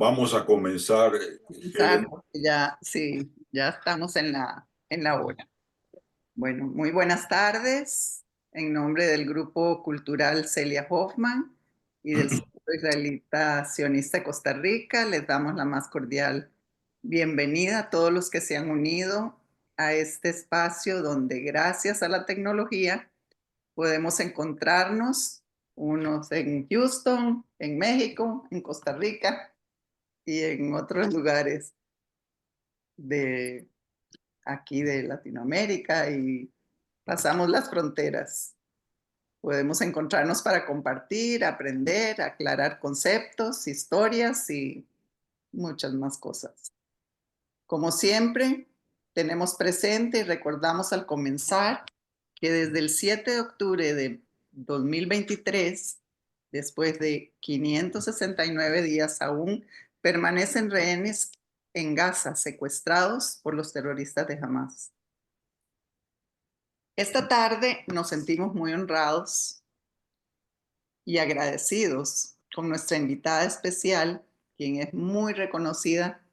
Vamos a comenzar, Comenzar, Helen. porque ya, sí, ya estamos en la hora. Bueno, muy buenas tardes. En nombre del Grupo Cultural Celia Hoffman y del Centro Israelita Sionista de Costa Rica, les damos la más cordial bienvenida a todos los que se han unido a este espacio donde gracias a la tecnología podemos encontrarnos, unos en Houston, en México, en Costa Rica y en otros lugares de aquí de Latinoamérica y pasamos las fronteras. Podemos encontrarnos para compartir, aprender, aclarar conceptos, historias y muchas más cosas. Como siempre, tenemos presente y recordamos al comenzar que desde el 7 de octubre de 2023, después de 569 días aún, permanecen rehenes en Gaza, secuestrados por los terroristas de Hamas. Esta tarde nos sentimos muy honrados y agradecidos con nuestra invitada especial, quien es muy reconocida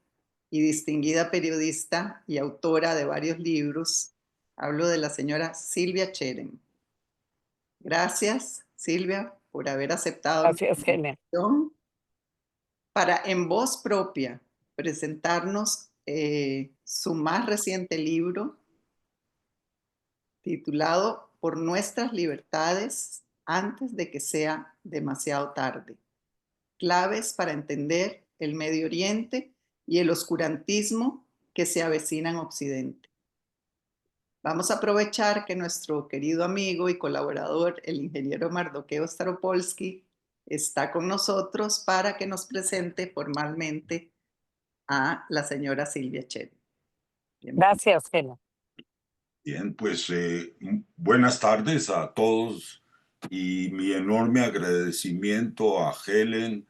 y distinguida periodista y autora de varios libros. Hablo de la señora Silvia Cherem. Gracias, Silvia, por haber aceptado nuestra Gracias, Helen. invitación para en voz propia presentarnos su más reciente libro titulado Por nuestras libertades antes de que sea demasiado tarde. Claves para entender el Medio Oriente y el oscurantismo que se avecina en Occidente. Vamos a aprovechar que nuestro querido amigo y colaborador, el ingeniero Mardoqueo Staropolsky, está con nosotros para que nos presente formalmente a la señora Silvia Chen. Gracias, Helen. Bien, pues buenas tardes a todos y mi enorme agradecimiento a Helen,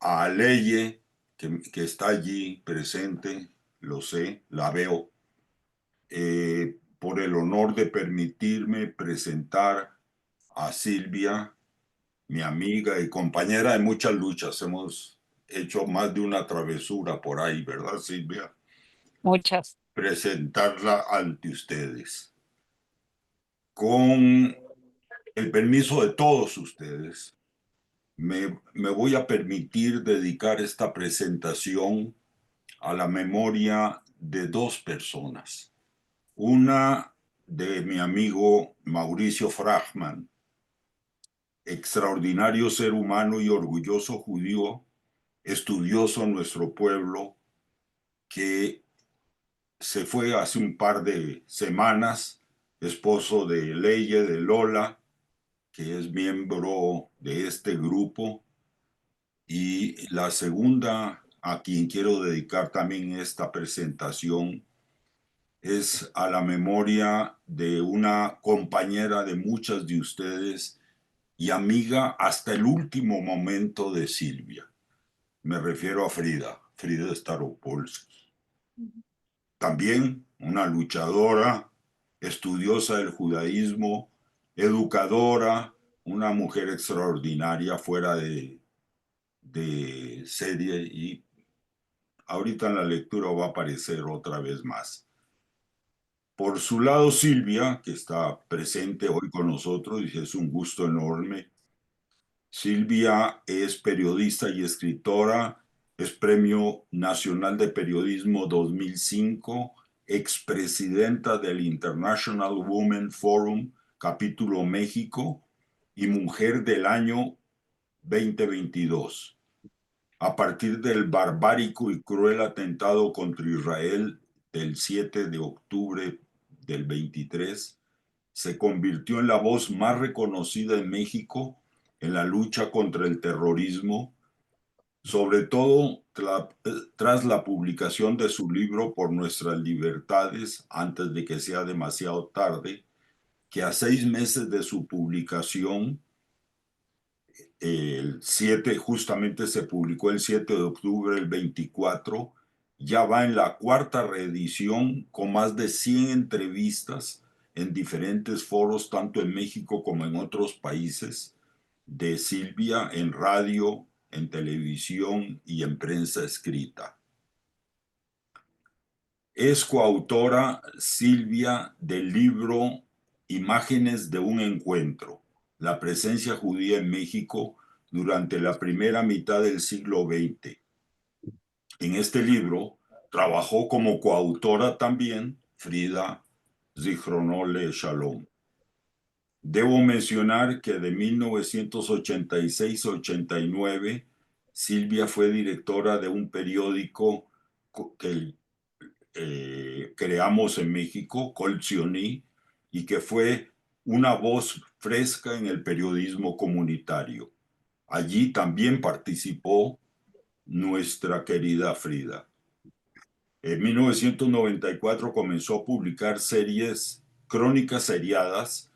a Leye, que está allí presente, lo sé, la veo, por el honor de permitirme presentar a Silvia, mi amiga y compañera de muchas luchas. Hemos hecho más de una travesura por ahí, ¿verdad, Silvia? Muchas. Presentarla ante ustedes. Con el permiso de todos ustedes, me voy a permitir dedicar esta presentación a la memoria de dos personas. Una de mi amigo Mauricio Frachman, extraordinario ser humano y orgulloso judío, estudioso en nuestro pueblo, que se fue hace un par de semanas, esposo de Leye, de Lola, que es miembro de este grupo. Y la segunda, a quien quiero dedicar también esta presentación, es a la memoria de una compañera de muchas de ustedes y amiga hasta el último momento de Silvia. Me refiero a Frida Staropolsky. También una luchadora, estudiosa del judaísmo, educadora, una mujer extraordinaria fuera de serie, y ahorita en la lectura va a aparecer otra vez más. Por su lado, Silvia, que está presente hoy con nosotros, y es un gusto enorme. Silvia es periodista y escritora, es Premio Nacional de Periodismo 2005, expresidenta del International Women Forum, capítulo México, y Mujer del Año 2022. A partir del barbárico y cruel atentado contra Israel del 7 de octubre del 23, se convirtió en la voz más reconocida en México en la lucha contra el terrorismo, sobre todo tras la publicación de su libro Por nuestras libertades antes de que sea demasiado tarde, que a 6 meses de su publicación, el 7, justamente se publicó el 7 de octubre, el 24, ya va en la cuarta reedición con más de 100 entrevistas en diferentes foros, tanto en México como en otros países, de Silvia en radio, en televisión y en prensa escrita. Es coautora Silvia del libro Imágenes de un encuentro, la presencia judía en México durante la primera mitad del siglo XX. En este libro trabajó como coautora también Frida Zichronole Shalom. Debo mencionar que de 1986 a 89, Silvia fue directora de un periódico que creamos en México, Kol Tzioní, y que fue una voz fresca en el periodismo comunitario. Allí también participó nuestra querida Frida. En 1994 comenzó a publicar series, crónicas seriadas,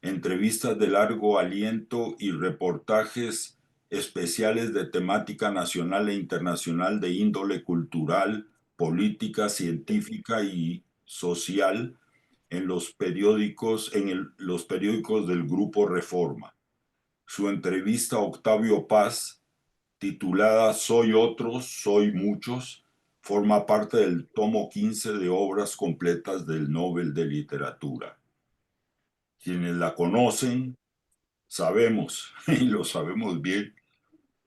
entrevistas de largo aliento y reportajes especiales de temática nacional e internacional de índole cultural, política, científica y social en los periódicos, los periódicos del Grupo Reforma. Su entrevista a Octavio Paz, titulada Soy otros, soy muchos, forma parte del tomo 15 de obras completas del Nobel de Literatura. Quienes la conocen, sabemos, y lo sabemos bien,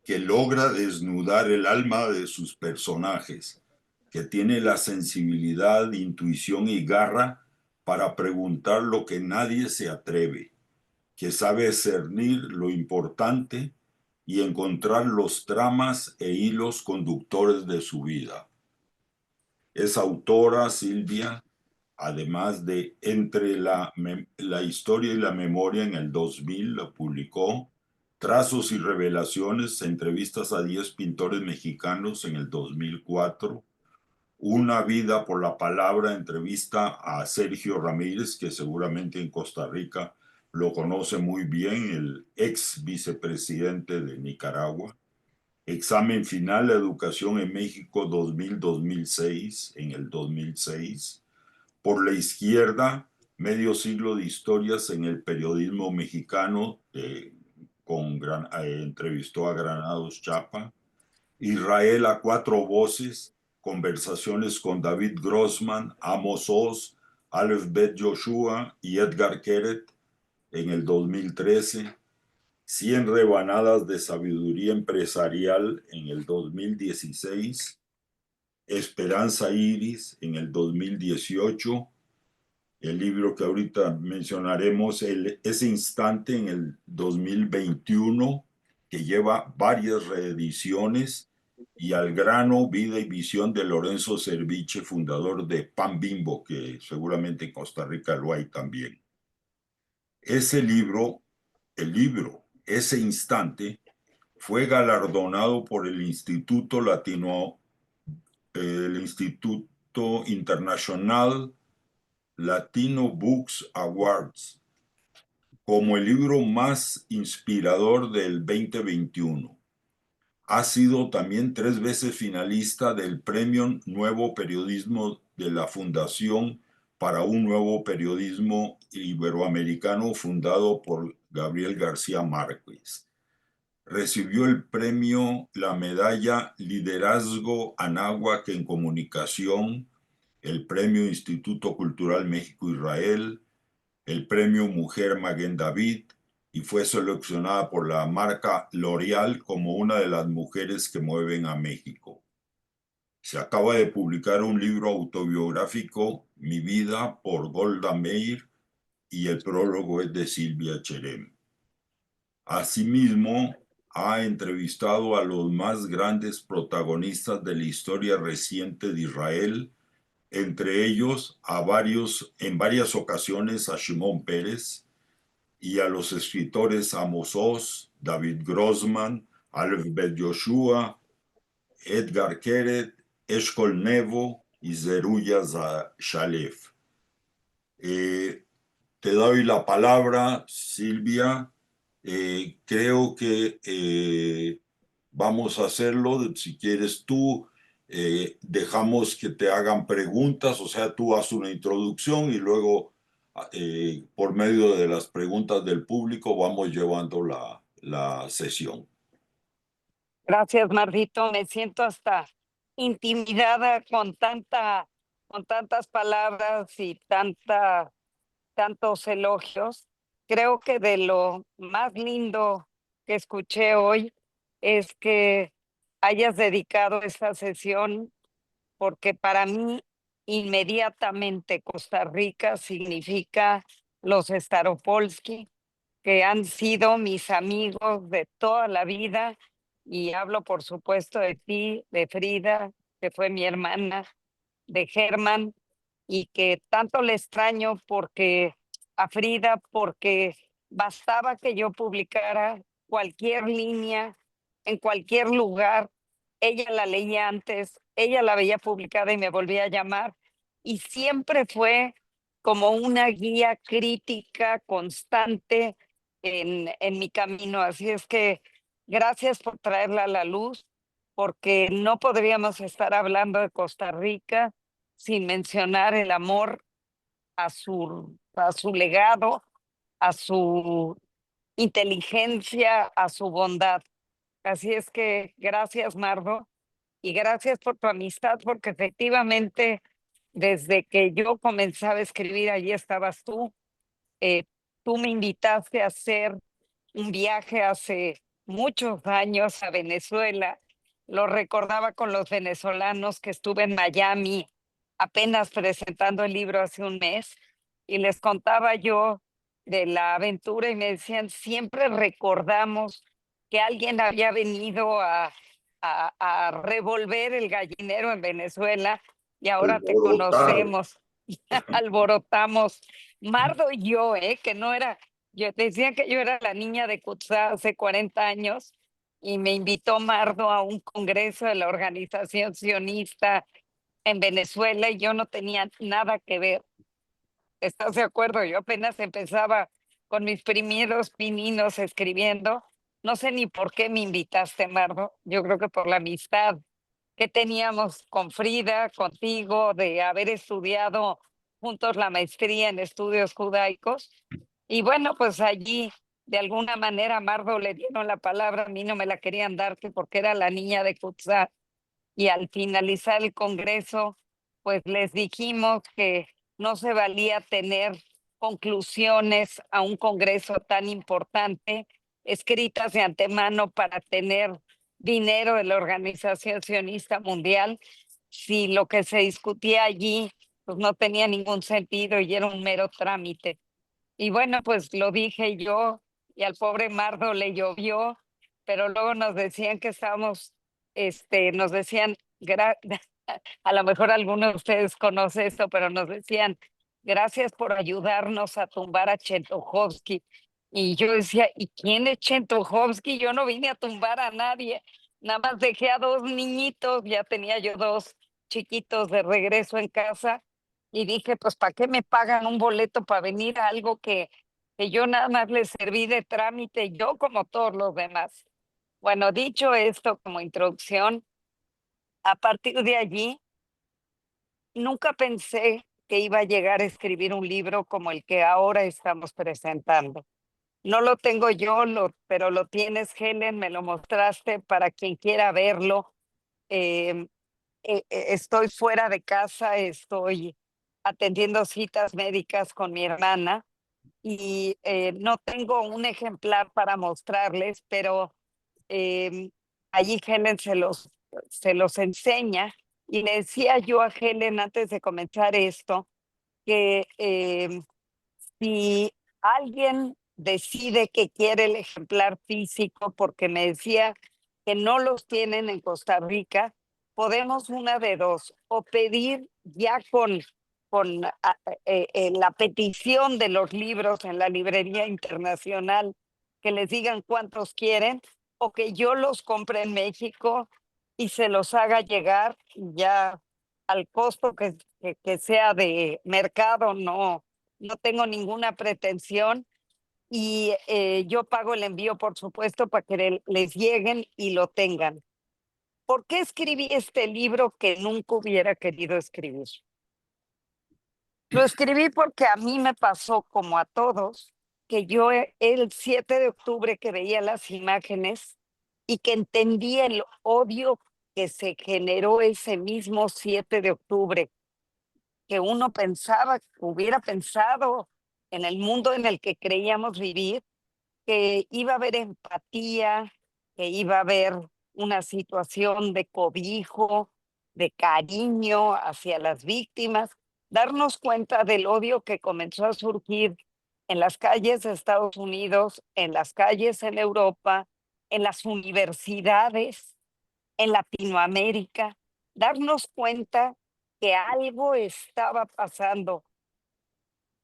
que logra desnudar el alma de sus personajes, que tiene la sensibilidad, intuición y garra para preguntar lo que nadie se atreve, que sabe discernir lo importante y encontrar los tramas e hilos conductores de su vida. Es autora, Silvia, además de Entre la historia y la memoria en el 2000, lo publicó, Trazos y revelaciones, entrevistas a 10 pintores mexicanos en el 2004, Una vida por la palabra, entrevista a Sergio Ramírez, que seguramente en Costa Rica lo conoce muy bien, el ex vicepresidente de Nicaragua, Examen final, Educación en México 2000-2006, en el 2006, Por la izquierda, medio siglo de historias en el periodismo mexicano, entrevistó a Granados Chapa. Israel a cuatro voces, conversaciones con David Grossman, Amos Oz, Aleph Bet Joshua y Edgar Keret en el 2013. 100 rebanadas de sabiduría empresarial en el 2016. Esperanza Iris en el 2018. El libro que ahorita mencionaremos, ese instante en el 2021, que lleva varias reediciones, y Al grano, vida y visión de Lorenzo Cerviche, fundador de Pan Bimbo, que seguramente en Costa Rica lo hay también. Ese libro, ese instante, fue galardonado por el Instituto Internacional Latino Books Awards como el libro más inspirador del 2021. Ha sido también 3 veces finalista del Premio Nuevo Periodismo de la Fundación para un Nuevo Periodismo Iberoamericano, fundado por Gabriel García Márquez. Recibió el premio, la medalla Liderazgo Anáhuac en Comunicación, el premio Instituto Cultural México-Israel, el premio Mujer Maguen David, y fue seleccionada por la marca L'Oréal como una de las mujeres que mueven a México. Se acaba de publicar un libro autobiográfico, Mi vida, por Golda Meir, y el prólogo es de Silvia Cherem. Asimismo, ha entrevistado a los más grandes protagonistas de la historia reciente de Israel, entre ellos en varias ocasiones a Shimon Peres, y a los escritores Amos Oz, David Grossman, Aleph Bet Joshua, Edgar Keret, Eshkol Nevo y Zeruya Shalef. Te doy la palabra, Silvia. Creo que vamos a hacerlo. Si quieres tú, dejamos que te hagan preguntas, o sea, tú haces una introducción y luego por medio de las preguntas del público vamos llevando la sesión. Gracias, Mardito. Me siento hasta intimidada con tantas palabras y tantos elogios. Creo que de lo más lindo que escuché hoy es que hayas dedicado esta sesión, porque para mí inmediatamente Costa Rica significa los Staropolsky, que han sido mis amigos de toda la vida, y hablo por supuesto de ti, de Frida, que fue mi hermana, de Germán, y que tanto le extraño porque a Frida, porque bastaba que yo publicara cualquier línea en cualquier lugar, ella la leía antes, ella la veía publicada y me volvía a llamar, y siempre fue como una guía crítica constante en mi camino. Así es que gracias por traerla a la luz, porque no podríamos estar hablando de Costa Rica sin mencionar el amor a su legado, a su inteligencia, a su bondad. Así es que gracias, Mardo, y gracias por tu amistad, porque efectivamente desde que yo comenzaba a escribir, allí estabas tú. Eh, Tú me invitaste a hacer un viaje hace muchos años a Venezuela. Lo recordaba con los venezolanos que estuve en Miami apenas presentando el libro hace un mes, y les contaba yo de la aventura y me decían, siempre recordamos que alguien había venido a revolver el gallinero en Venezuela y ahora te Alborotar. conocemos, alborotamos. Mardo y yo, que no era, yo decía que yo era la niña de Cutzá hace 40 años, y me invitó Mardo a un congreso de la organización sionista en Venezuela y yo no tenía nada que ver. ¿Estás de acuerdo? Yo apenas empezaba con mis primeros pininos escribiendo. No sé ni por qué me invitaste, Mardo. Yo creo que por la amistad que teníamos con Frida, contigo, de haber estudiado juntos la maestría en estudios judaicos. Y bueno, pues allí de alguna manera a Mardo le dieron la palabra, a mí no me la querían dar que porque era la niña de Cutzá, y al finalizar el congreso, pues les dijimos que no se valía tener conclusiones a un congreso tan importante escritas de antemano para tener dinero de la Organización Sionista Mundial, si lo que se discutía allí pues no tenía ningún sentido y era un mero trámite. Y bueno, pues lo dije yo, y al pobre Mardo le llovió, pero luego nos decían que estábamos, nos decían, a lo mejor alguno de ustedes conoce esto, pero nos decían, gracias por ayudarnos a tumbar a Chentojovsky. Y yo decía, ¿y quién es Chentojovsky? Yo no vine a tumbar a nadie, nada más dejé a dos niñitos, ya tenía yo dos chiquitos de regreso en casa, y dije, pues, ¿para qué me pagan un boleto para venir a algo que yo nada más les serví de trámite, yo como todos los demás? Bueno, dicho esto como introducción, a partir de allí, nunca pensé que iba a llegar a escribir un libro como el que ahora estamos presentando. No lo tengo yo, pero lo tienes, Helen, me lo mostraste para quien quiera verlo. Eh, Estoy fuera de casa, estoy atendiendo citas médicas con mi hermana y no tengo un ejemplar para mostrarles, pero allí Helen se los enseña. Y le decía yo a Helen antes de comenzar esto que si alguien decide que quiere el ejemplar físico, porque me decía que no los tienen en Costa Rica, podemos una de dos, o pedir ya con la petición de los libros en la librería internacional, que les digan cuántos quieren, o que yo los compre en México y se los haga llegar ya al costo que sea de mercado. No tengo ninguna pretensión, y yo pago el envío, por supuesto, para que les lleguen y lo tengan. ¿Por qué escribí este libro que nunca hubiera querido escribir? Lo escribí porque a mí me pasó como a todos, que yo el 7 de octubre que veía las imágenes, y que entendí el odio que se generó ese mismo 7 de octubre, que uno pensaba, hubiera pensado en el mundo en el que creíamos vivir, que iba a haber empatía, que iba a haber una situación de cobijo, de cariño hacia las víctimas, darnos cuenta del odio que comenzó a surgir en las calles de Estados Unidos, en las calles en Europa, en las universidades, en Latinoamérica, darnos cuenta que algo estaba pasando,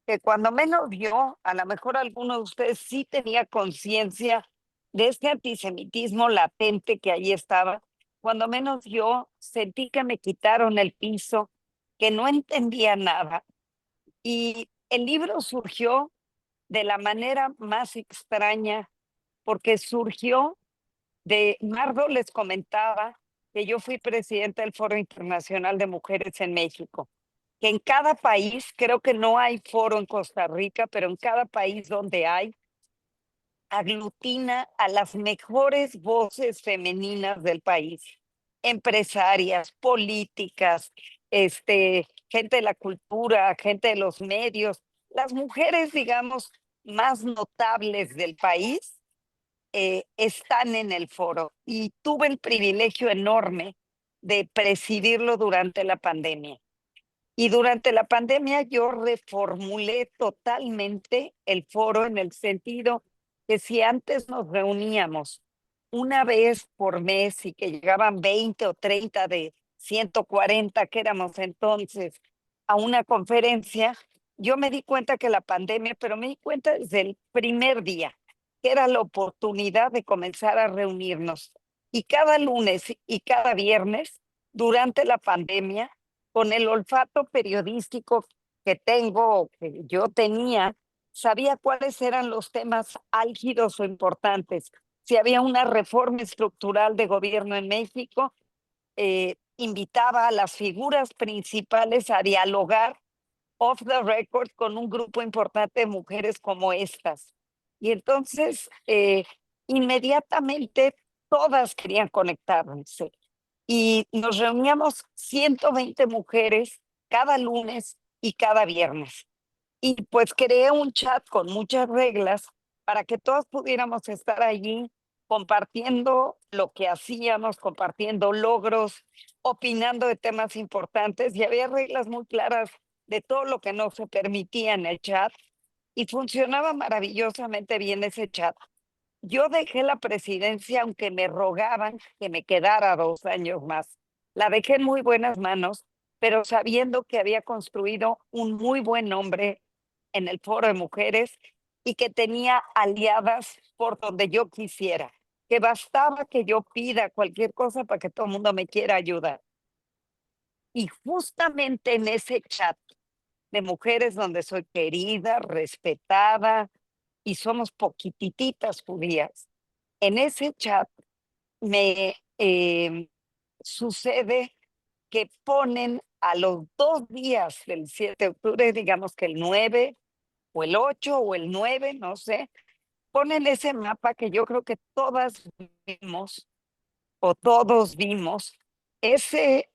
que cuando menos yo, a lo mejor alguno de ustedes sí tenía conciencia de este antisemitismo latente que ahí estaba, cuando menos yo sentí que me quitaron el piso, que no entendía nada. Y el libro surgió de la manera más extraña, porque surgió Mardo les comentaba que yo fui presidenta del Foro Internacional de Mujeres en México, que en cada país, creo que no hay foro en Costa Rica, pero en cada país donde hay, aglutina a las mejores voces femeninas del país, empresarias, políticas, gente de la cultura, gente de los medios, las mujeres, digamos, más notables del país están en el foro y tuve el privilegio enorme de presidirlo durante la pandemia. Y durante la pandemia yo reformulé totalmente el foro en el sentido que si antes nos reuníamos una vez por mes y que llegaban 20 o 30 de 140 que éramos entonces a una conferencia, yo me di cuenta que la pandemia, pero me di cuenta desde el primer día, que era la oportunidad de comenzar a reunirnos. Y cada lunes y cada viernes, durante la pandemia, con el olfato periodístico que tengo, que yo tenía, sabía cuáles eran los temas álgidos o importantes. Si había una reforma estructural de gobierno en México, invitaba a las figuras principales a dialogar off the record con un grupo importante de mujeres como estas. Y entonces, inmediatamente todas querían conectarse y nos reuníamos 120 mujeres cada lunes y cada viernes. Y pues creé un chat con muchas reglas para que todas pudiéramos estar allí compartiendo lo que hacíamos, compartiendo logros, opinando de temas importantes, y había reglas muy claras de todo lo que no se permitía en el chat y funcionaba maravillosamente bien ese chat. Yo dejé la presidencia, aunque me rogaban que me quedara 2 años más. La dejé en muy buenas manos, pero sabiendo que había construido un muy buen nombre en el Foro de Mujeres y que tenía aliadas por donde yo quisiera, que bastaba que yo pida cualquier cosa para que todo el mundo me quiera ayudar. Y justamente en ese chat de mujeres donde soy querida, respetada y somos poquititas judías, en ese chat me sucede que ponen a los 2 días del 7 de octubre, digamos que el 9 o el 8 o el 9, no sé, ponen ese mapa que yo creo que todas vimos o todos vimos, ese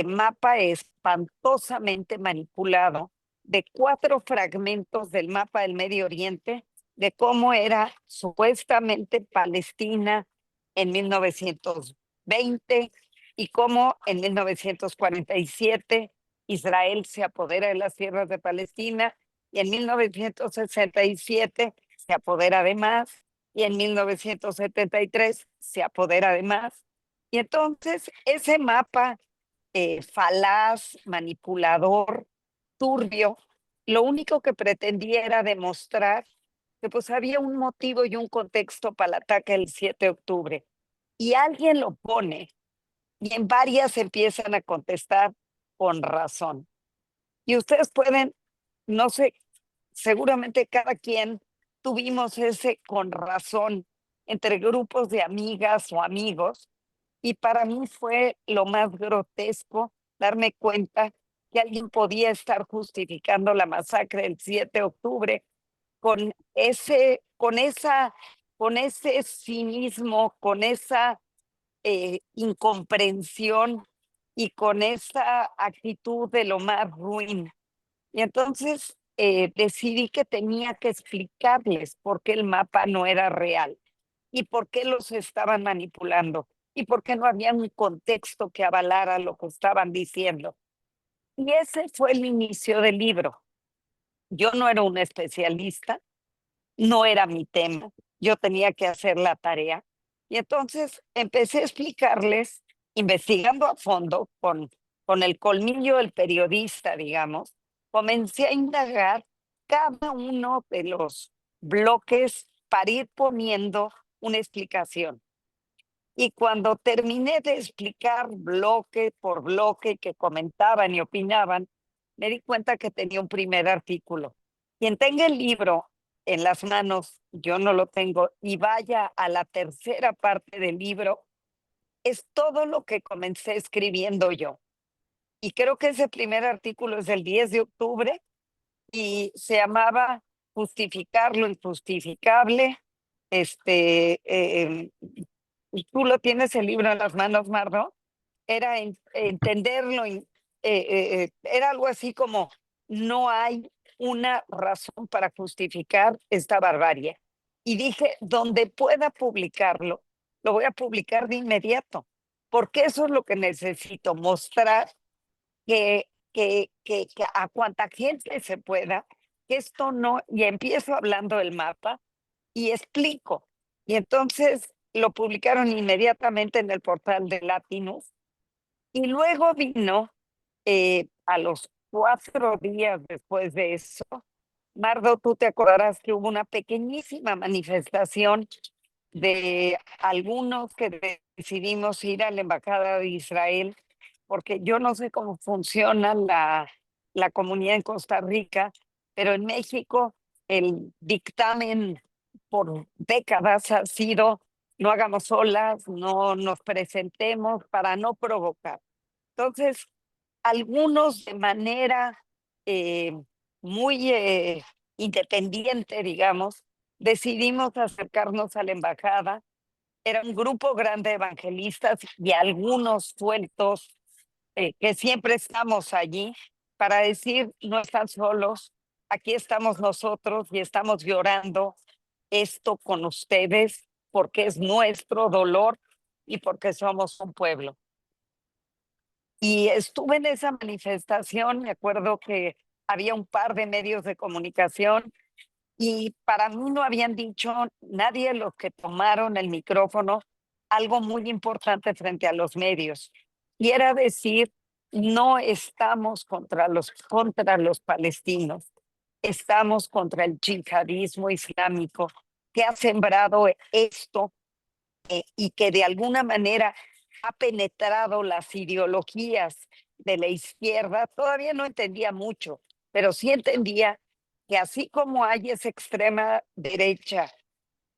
mapa espantosamente manipulado de 4 fragmentos del mapa del Medio Oriente, de cómo era supuestamente Palestina en 1920 y cómo en 1947 Israel se apodera de las tierras de Palestina y en 1967 se apodera de más y en 1973 se apodera de más. Y entonces ese mapa falaz, manipulador, turbio, lo único que pretendía era demostrar que pues había un motivo y un contexto para el ataque del 7 de octubre. Y alguien lo pone y en varias empiezan a contestar con razón. Y ustedes pueden, no sé, seguramente cada quien tuvimos ese con razón entre grupos de amigas o amigos, y para mí fue lo más grotesco darme cuenta que alguien podía estar justificando la masacre del 7 de octubre con esa con ese cinismo, con esa incomprensión y con esa actitud de lo más ruin. Y entonces decidí que tenía que explicarles por qué el mapa no era real y por qué los estaban manipulando y por qué no había un contexto que avalara lo que estaban diciendo. Y ese fue el inicio del libro. Yo no era un especialista, no era mi tema, yo tenía que hacer la tarea. Y entonces empecé a explicarles, investigando a fondo, con el colmillo del periodista, digamos, comencé a indagar cada uno de los bloques para ir poniendo una explicación. Y cuando terminé de explicar bloque por bloque que comentaban y opinaban, me di cuenta que tenía un primer artículo. Quien tenga el libro en las manos, yo no lo tengo, y vaya a la tercera parte del libro, es todo lo que comencé escribiendo yo. Y creo que ese primer artículo es del 10 de octubre y se llamaba Justificar lo injustificable. Y tú lo tienes el libro en las manos, Mardo. Era entenderlo, era algo así como: no hay una razón para justificar esta barbarie. Y dije, donde pueda publicarlo, lo voy a publicar de inmediato, porque eso es lo que necesito, mostrar que a cuanta gente se pueda, que esto no, y empiezo hablando del mapa y explico. Y entonces lo publicaron inmediatamente en el portal de Latinus. Y luego vino, a los 4 días después de eso, Mardo, tú te acordarás que hubo una pequeñísima manifestación de algunos que decidimos ir a la Embajada de Israel, porque yo no sé cómo funciona la comunidad en Costa Rica, pero en México el dictamen por décadas ha sido: no hagamos olas, no nos presentemos para no provocar. Entonces, algunos de manera eh, muy independiente, digamos, decidimos acercarnos a la embajada. Era un grupo grande de evangelistas y algunos sueltos que siempre estamos allí para decir: no están solos, aquí estamos nosotros y estamos llorando esto con ustedes porque es nuestro dolor y porque somos un pueblo. Y estuve en esa manifestación, me acuerdo que había un par de medios de comunicación y para mí no habían dicho nadie los que tomaron el micrófono algo muy importante frente a los medios. Y era decir: no estamos contra los palestinos, estamos contra el yihadismo islámico que ha sembrado esto y que de alguna manera ha penetrado las ideologías de la izquierda. Todavía no entendía mucho, pero sí entendía que así como hay esa extrema derecha,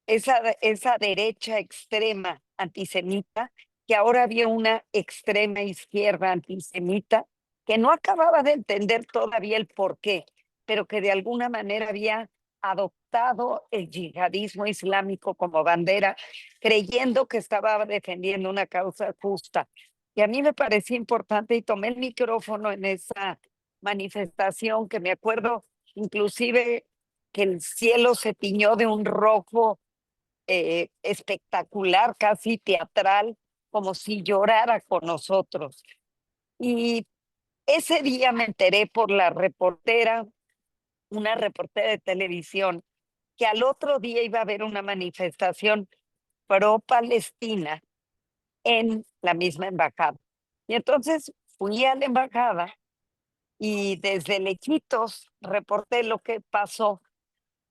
esa derecha extrema antisemita, que ahora había una extrema izquierda antisemita que no acababa de entender todavía el porqué, pero que de alguna manera había adoptado el yihadismo islámico como bandera, creyendo que estaba defendiendo una causa justa. Y a mí me parecía importante y tomé el micrófono en esa manifestación, que me acuerdo inclusive que el cielo se tiñó de un rojo espectacular, casi teatral, como si llorara con nosotros. Y ese día me enteré por la reportera, una reportera de televisión, que al otro día iba a haber una manifestación pro-Palestina en la misma embajada. Y entonces fui a la embajada y desde lejitos reporté lo que pasó.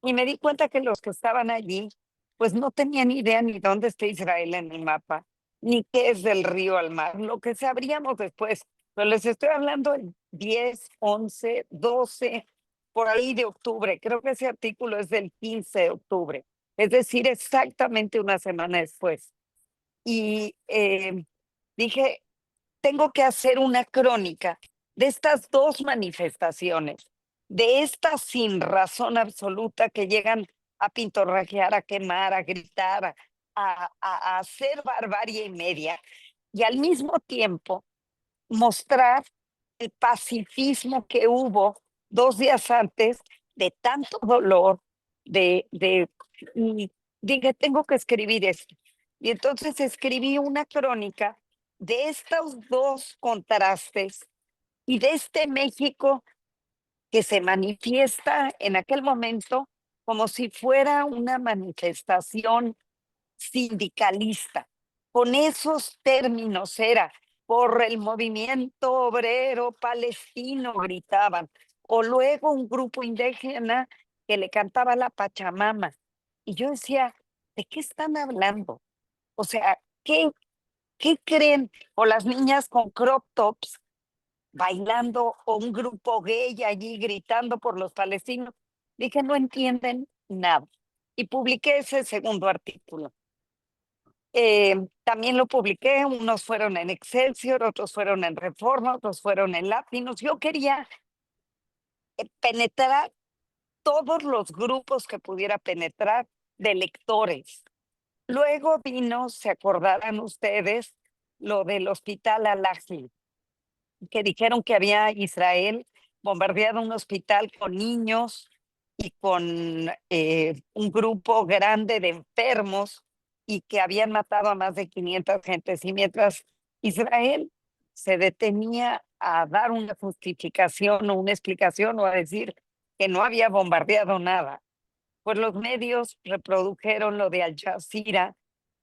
Y me di cuenta que los que estaban allí, pues no tenían idea ni dónde está Israel en el mapa, ni qué es del río al mar, lo que sabríamos después. Pero les estoy hablando el 10, 11, 12, por ahí de octubre. Creo que ese artículo es del 15 de octubre, es decir, exactamente una semana después. Y dije, tengo que hacer una crónica de estas dos manifestaciones, de estas sin razón absoluta que llegan a pintorrajear, a quemar, a gritar, a hacer barbarie y media, y al mismo tiempo mostrar el pacifismo que hubo 2 días antes de tanto dolor, y dije, tengo que escribir esto. Y entonces escribí una crónica de estos dos contrastes y de este México que se manifiesta en aquel momento como si fuera una manifestación sindicalista. Con esos términos era por el movimiento obrero palestino, gritaban, o luego un grupo indígena que le cantaba la Pachamama. Y yo decía, ¿de qué están hablando? O sea, ¿qué creen? O las niñas con crop tops bailando, o un grupo gay allí gritando por los palestinos. Dije, no entienden nada. Y publiqué ese segundo artículo. También lo publiqué, unos fueron en Excelsior, otros fueron en Reforma, otros fueron en Latinos. Yo quería penetrar todos los grupos que pudiera penetrar de lectores. Luego vino, se acordarán ustedes, lo del hospital Al-Ahli, que dijeron que había Israel bombardeado un hospital con niños y con un grupo grande de enfermos y que habían matado a más de 500 gentes. Y mientras Israel se detenía a dar una justificación o una explicación o a decir que no había bombardeado nada, pues los medios reprodujeron lo de Al Jazeera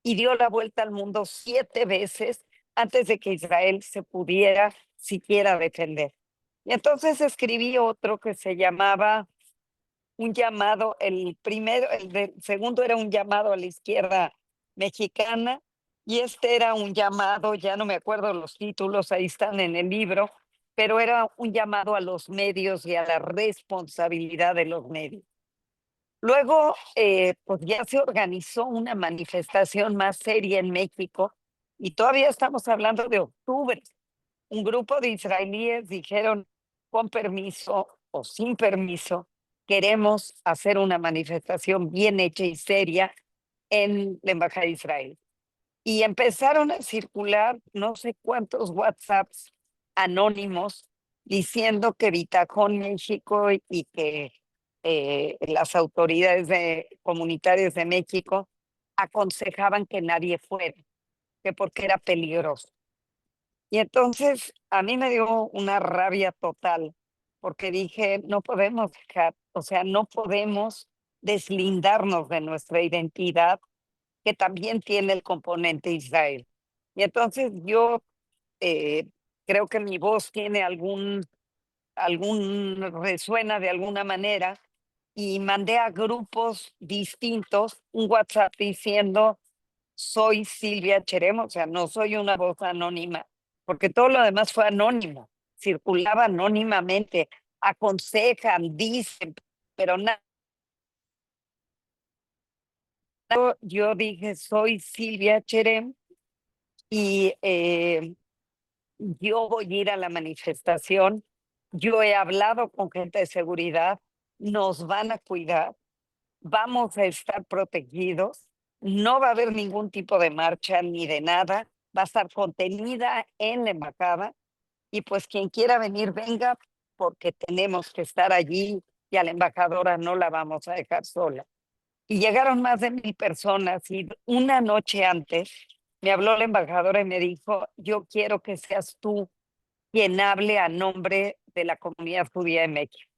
y dio la vuelta al mundo 7 veces antes de que Israel se pudiera siquiera defender. Y entonces escribí otro que se llamaba un llamado, el segundo era un llamado a la izquierda mexicana y este era un llamado, ya no me acuerdo los títulos, ahí están en el libro, pero era un llamado a los medios y a la responsabilidad de los medios. Luego, pues ya se organizó una manifestación más seria en México y todavía estamos hablando de octubre. Un grupo de israelíes dijeron, con permiso o sin permiso, queremos hacer una manifestación bien hecha y seria en la Embajada de Israel. Y empezaron a circular no sé cuántos WhatsApps anónimos diciendo que Vitacón México y que las autoridades comunitarias de México aconsejaban que nadie fuera, que porque era peligroso. Y entonces a mí me dio una rabia total, porque dije, no podemos dejar, o sea, no podemos deslindarnos de nuestra identidad, que también tiene el componente Israel. Y entonces yo eh, creo que mi voz tiene resuena de alguna manera, y mandé a grupos distintos un WhatsApp diciendo, soy Silvia Cherem, o sea, no soy una voz anónima, porque todo lo demás fue anónimo, circulaba anónimamente, aconsejan, dicen, pero nada. Yo dije, soy Silvia Cherem y yo voy a ir a la manifestación. Yo he hablado con gente de seguridad, nos van a cuidar, vamos a estar protegidos, no va a haber ningún tipo de marcha ni de nada, va a estar contenida en la embajada y pues quien quiera venir, venga, porque tenemos que estar allí y a la embajadora no la vamos a dejar sola. Y llegaron más de 1000 personas y una noche antes me habló la embajadora y me dijo, yo quiero que seas tú quien hable a nombre de la comunidad judía de México.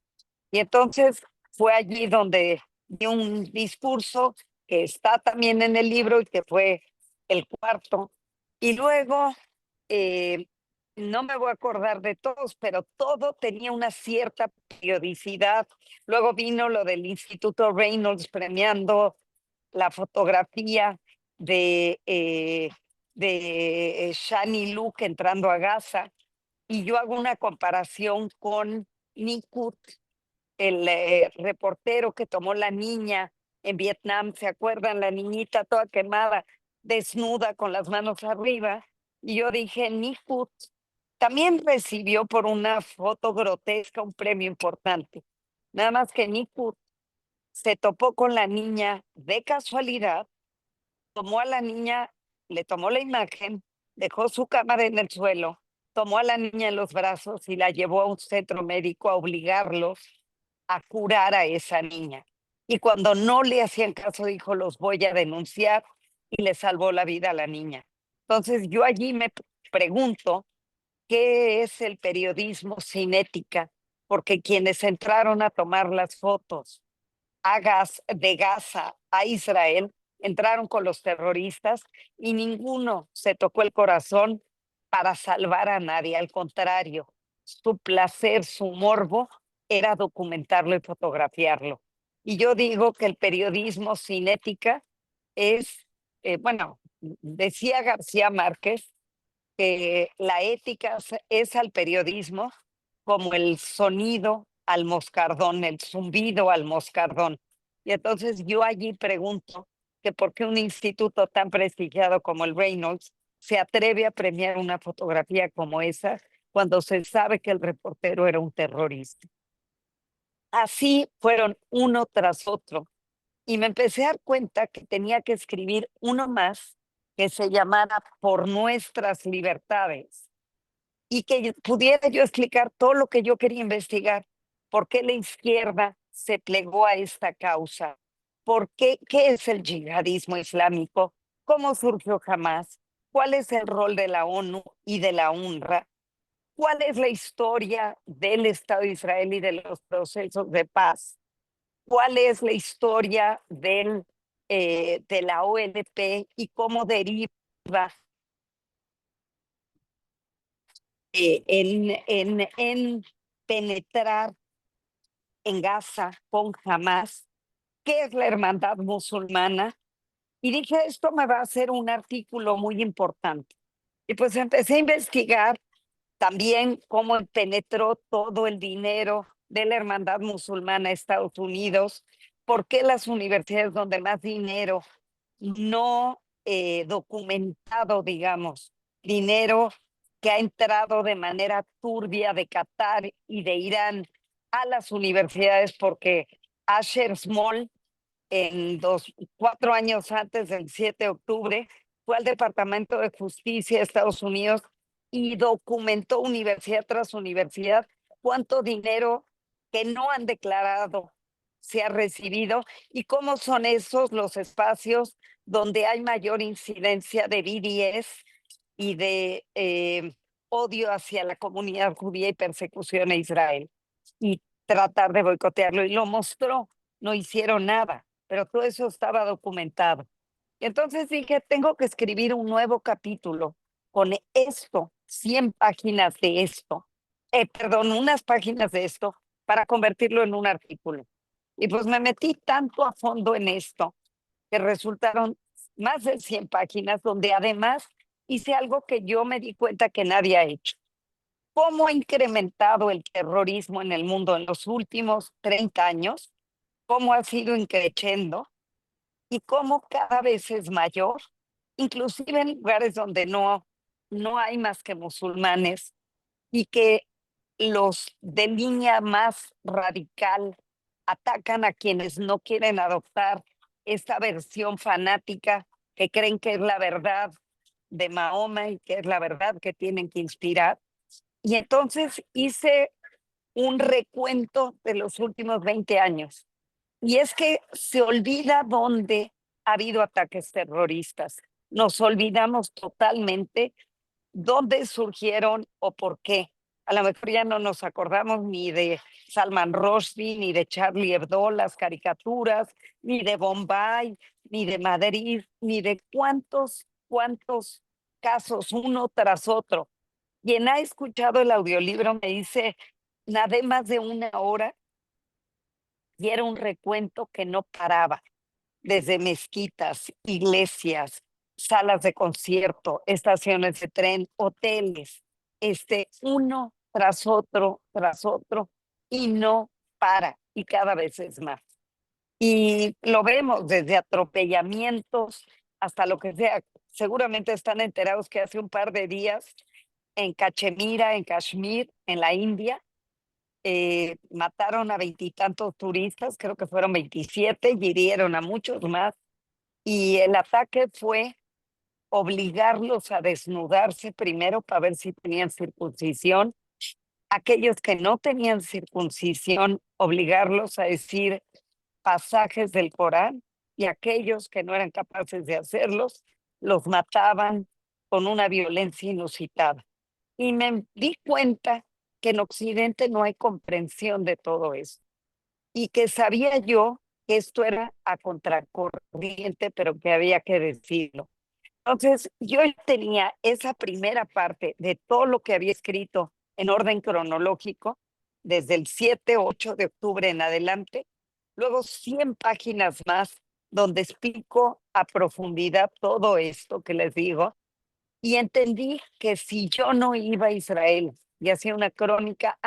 Y entonces fue allí donde di un discurso que está también en el libro y que fue el cuarto. Y luego, eh, no me voy a acordar de todos, pero todo tenía una cierta periodicidad. Luego vino lo del Instituto Reynolds premiando la fotografía de Shani Luke entrando a Gaza. Y yo hago una comparación con Nikut, el reportero que tomó la niña en Vietnam, ¿se acuerdan? La niñita toda quemada, desnuda con las manos arriba. Y yo dije, Nikut también recibió por una foto grotesca un premio importante. Nada más que Nikut se topó con la niña de casualidad, tomó a la niña, le tomó la imagen, dejó su cámara en el suelo, tomó a la niña en los brazos y la llevó a un centro médico a obligarlos a curar a esa niña. Y cuando no le hacían caso, dijo, los voy a denunciar, y le salvó la vida a la niña. Entonces yo allí me pregunto, ¿qué es el periodismo sin ética? Porque quienes entraron a tomar las fotos de Gaza a Israel entraron con los terroristas y ninguno se tocó el corazón para salvar a nadie. Al contrario, su placer, su morbo era documentarlo y fotografiarlo. Y yo digo que el periodismo sin ética es, bueno, decía García Márquez, que la ética es al periodismo como el sonido al moscardón, el zumbido al moscardón. Y entonces yo allí pregunto que por qué un instituto tan prestigiado como el Reynolds se atreve a premiar una fotografía como esa cuando se sabe que el reportero era un terrorista. Así fueron uno tras otro y me empecé a dar cuenta que tenía que escribir uno más que se llamara Por Nuestras Libertades y que pudiera yo explicar todo lo que yo quería investigar. ¿Por qué la izquierda se plegó a esta causa? ¿Por qué? ¿Qué es el yihadismo islámico? ¿Cómo surgió Hamas? ¿Cuál es el rol de la ONU y de la UNRWA? ¿Cuál es la historia del Estado de Israel y de los procesos de paz? ¿Cuál es la historia de la OLP y cómo deriva en penetrar en Gaza con Hamas? ¿Qué es la hermandad musulmana? Y dije, esto me va a hacer un artículo muy importante. Y pues empecé a investigar también cómo penetró todo el dinero de la hermandad musulmana a Estados Unidos, por qué las universidades donde más dinero no documentado, digamos, dinero que ha entrado de manera turbia de Qatar y de Irán a las universidades, porque Asher Small, 4 años antes del 7 de octubre, fue al Departamento de Justicia de Estados Unidos y documentó universidad tras universidad cuánto dinero que no han declarado se ha recibido y cómo son esos los espacios donde hay mayor incidencia de BDS y de odio hacia la comunidad judía y persecución a Israel, y tratar de boicotearlo. Y lo mostró, no hicieron nada, pero todo eso estaba documentado. Y entonces dije, tengo que escribir un nuevo capítulo con esto, 100 páginas de esto, perdón, unas páginas de esto, para convertirlo en un artículo. Y pues me metí tanto a fondo en esto que resultaron más de 100 páginas, donde además hice algo que yo me di cuenta que nadie ha hecho. ¿Cómo ha incrementado el terrorismo en el mundo en los últimos 30 años? ¿Cómo ha sido increciendo? Y cómo cada vez es mayor, inclusive en lugares donde no hay más que musulmanes, y que los de línea más radical atacan a quienes no quieren adoptar esta versión fanática que creen que es la verdad de Mahoma y que es la verdad que tienen que inspirar. Y entonces hice un recuento de los últimos 20 años. Y es que se olvida dónde ha habido ataques terroristas. Nos olvidamos totalmente dónde surgieron o por qué. A lo mejor ya no nos acordamos ni de Salman Rushdie, ni de Charlie Hebdo, las caricaturas, ni de Bombay, ni de Madrid, ni de cuántos casos uno tras otro. Quien ha escuchado el audiolibro me dice, nadé más de 1 hora y era un recuento que no paraba, desde mezquitas, iglesias, salas de concierto, estaciones de tren, hoteles, uno tras otro, y no para, y cada vez es más. Y lo vemos desde atropellamientos hasta lo que sea. Seguramente están enterados que hace un par de días en Cachemira, en Kashmir, en la India, mataron a veintitantos turistas, creo que fueron 27, y hirieron a muchos más. Y el ataque fue obligarlos a desnudarse primero para ver si tenían circuncisión. Aquellos que no tenían circuncisión, obligarlos a decir pasajes del Corán, y aquellos que no eran capaces de hacerlos, los mataban con una violencia inusitada. Y me di cuenta que en Occidente no hay comprensión de todo eso, y que sabía yo que esto era a contracorriente, pero que había que decirlo. Entonces, yo tenía esa primera parte de todo lo que había escrito en orden cronológico, desde el 7-8 de octubre en adelante, luego 100 páginas más donde explico a profundidad todo esto que les digo, y entendí que si yo no iba a Israel y hacía una crónica,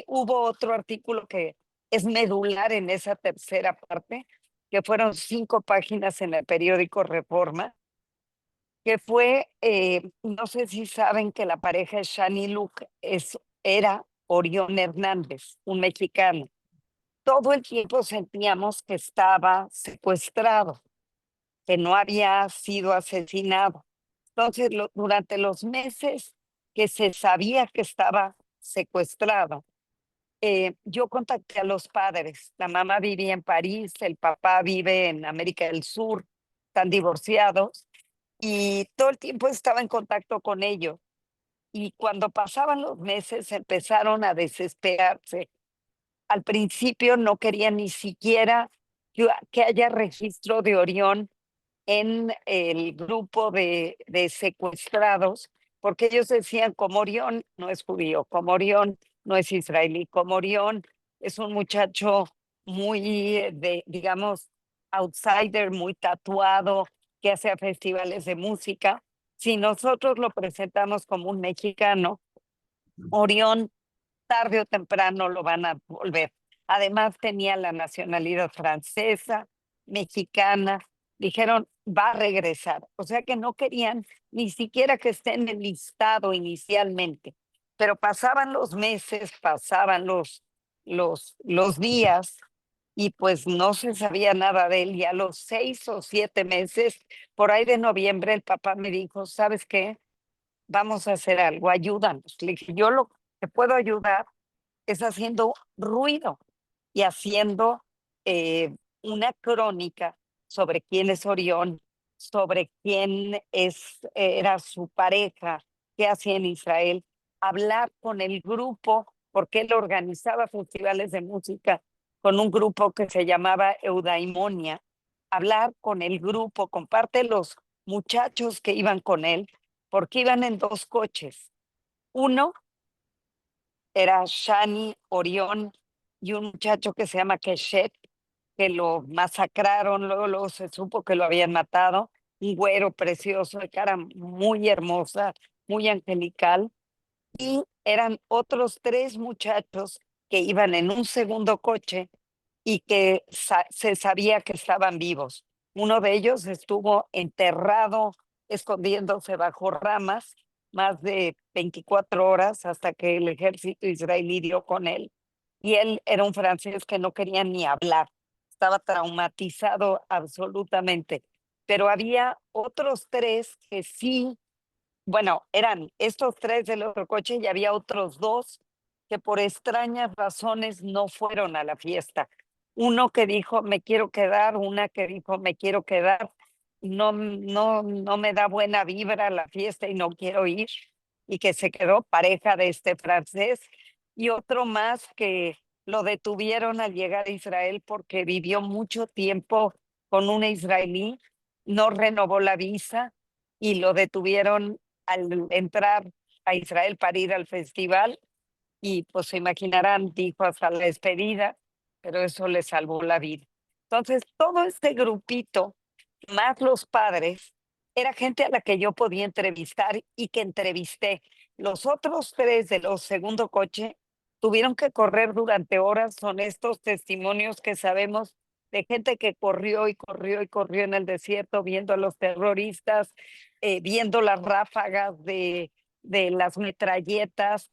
hubo otro artículo que es medular en esa tercera parte, que fueron 5 páginas en el periódico Reforma, que fue, no sé si saben que la pareja de Shani Luke era Orión Hernández, un mexicano. Todo el tiempo sentíamos que estaba secuestrado, que no había sido asesinado. Entonces, durante los meses que se sabía que estaba secuestrado, yo contacté a los padres. La mamá vivía en París, el papá vive en América del Sur, están divorciados, y todo el tiempo estaba en contacto con ellos. Y cuando pasaban los meses empezaron a desesperarse. Al principio no querían ni siquiera que haya registro de Orión en el grupo de secuestrados, porque ellos decían, como Orión no es judío, como Orión no es israelí, como Orión es un muchacho muy, digamos, outsider, muy tatuado, que hace festivales de música. Si nosotros lo presentamos como un mexicano, Orión tarde o temprano lo van a volver. Además tenía la nacionalidad francesa, mexicana. Dijeron, va a regresar. O sea que no querían ni siquiera que esté en el listado inicialmente. Pero pasaban los meses, pasaban los días, y pues no se sabía nada de él. Y a los 6 o 7 meses, por ahí de noviembre, el papá me dijo, ¿sabes qué? Vamos a hacer algo, ayúdanos. Le dije, yo lo que puedo ayudar es haciendo ruido y haciendo una crónica sobre quién es Orión, sobre quién era su pareja, qué hacía en Israel, hablar con el grupo, porque él organizaba festivales de música con un grupo que se llamaba Eudaimonia, hablar con el grupo, con parte de los muchachos que iban con él, porque iban en 2 coches. Uno era Shani, Orión y un muchacho que se llama Keshet, que lo masacraron, luego se supo que lo habían matado, un güero precioso, de cara muy hermosa, muy angelical, y eran otros 3 muchachos que iban en un segundo coche y que se sabía que estaban vivos. Uno de ellos estuvo enterrado, escondiéndose bajo ramas, más de 24 horas hasta que el ejército israelí dio con él. Y él era un francés que no quería ni hablar, estaba traumatizado absolutamente. Pero había otros 3 que sí, bueno, eran estos 3 del otro coche, y había otros 2 que por extrañas razones no fueron a la fiesta. Uno que dijo, me quiero quedar, una que dijo, me quiero quedar, no me da buena vibra la fiesta y no quiero ir, y que se quedó, pareja de este francés, y otro más que lo detuvieron al llegar a Israel porque vivió mucho tiempo con una israelí, no renovó la visa y lo detuvieron al entrar a Israel para ir al festival, y pues se imaginarán, dijo hasta la despedida, pero eso le salvó la vida. Entonces, todo este grupito, más los padres, era gente a la que yo podía entrevistar y que entrevisté. Los otros 3 de los segundo coche tuvieron que correr durante horas. Son estos testimonios que sabemos de gente que corrió y corrió y corrió en el desierto, viendo a los terroristas, viendo las ráfagas de las metralletas,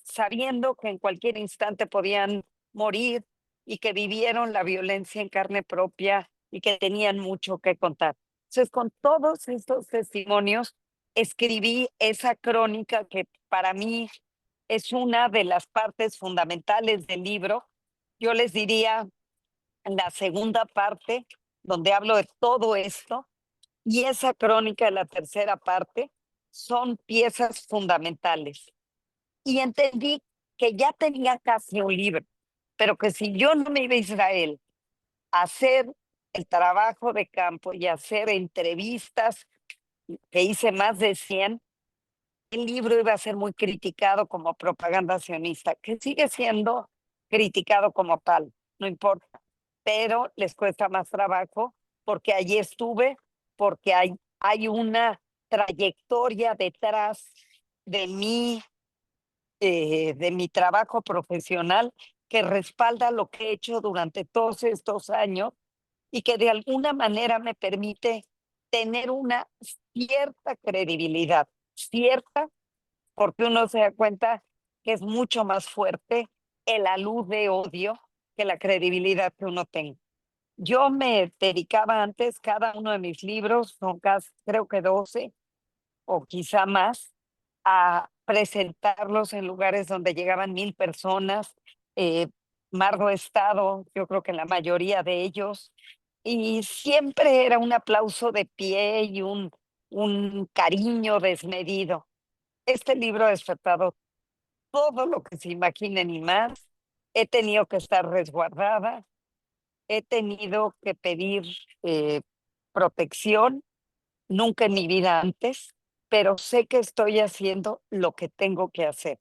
sabiendo que en cualquier instante podían morir y que vivieron la violencia en carne propia y que tenían mucho que contar. Entonces, con todos estos testimonios, escribí esa crónica que para mí es una de las partes fundamentales del libro. Yo les diría la segunda parte, donde hablo de todo esto, y esa crónica de la tercera parte son piezas fundamentales. Y entendí que ya tenía casi un libro, pero que si yo no me iba a Israel a hacer el trabajo de campo y hacer entrevistas, que hice más de 100, el libro iba a ser muy criticado como propaganda sionista, que sigue siendo criticado como tal, no importa, pero les cuesta más trabajo porque allí estuve, porque hay una trayectoria detrás de de mi trabajo profesional que respalda lo que he hecho durante todos estos años y que de alguna manera me permite tener una cierta credibilidad, cierta, porque uno se da cuenta que es mucho más fuerte la luz de odio que la credibilidad que uno tenga. Yo me dedicaba antes, cada uno de mis libros, son casi, creo que 12 o quizá más, a presentarlos en lugares donde llegaban 1000 personas. Eh, Margo he estado, yo creo que en la mayoría de ellos, y siempre era un aplauso de pie y un cariño desmedido. Este libro ha despertado todo lo que se imaginen y más. He tenido que estar resguardada, he tenido que pedir protección, nunca en mi vida antes, pero sé que estoy haciendo lo que tengo que hacer,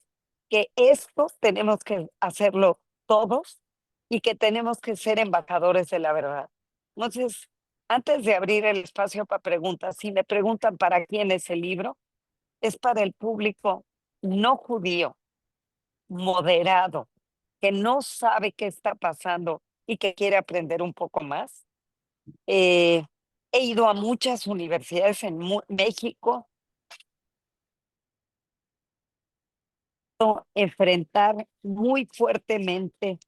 que esto tenemos que hacerlo todos y que tenemos que ser embajadores de la verdad. Entonces, antes de abrir el espacio para preguntas, si me preguntan para quién es el libro, es para el público no judío, moderado, que no sabe qué está pasando y que quiere aprender un poco más. He ido a muchas universidades en México, enfrentar muy fuertemente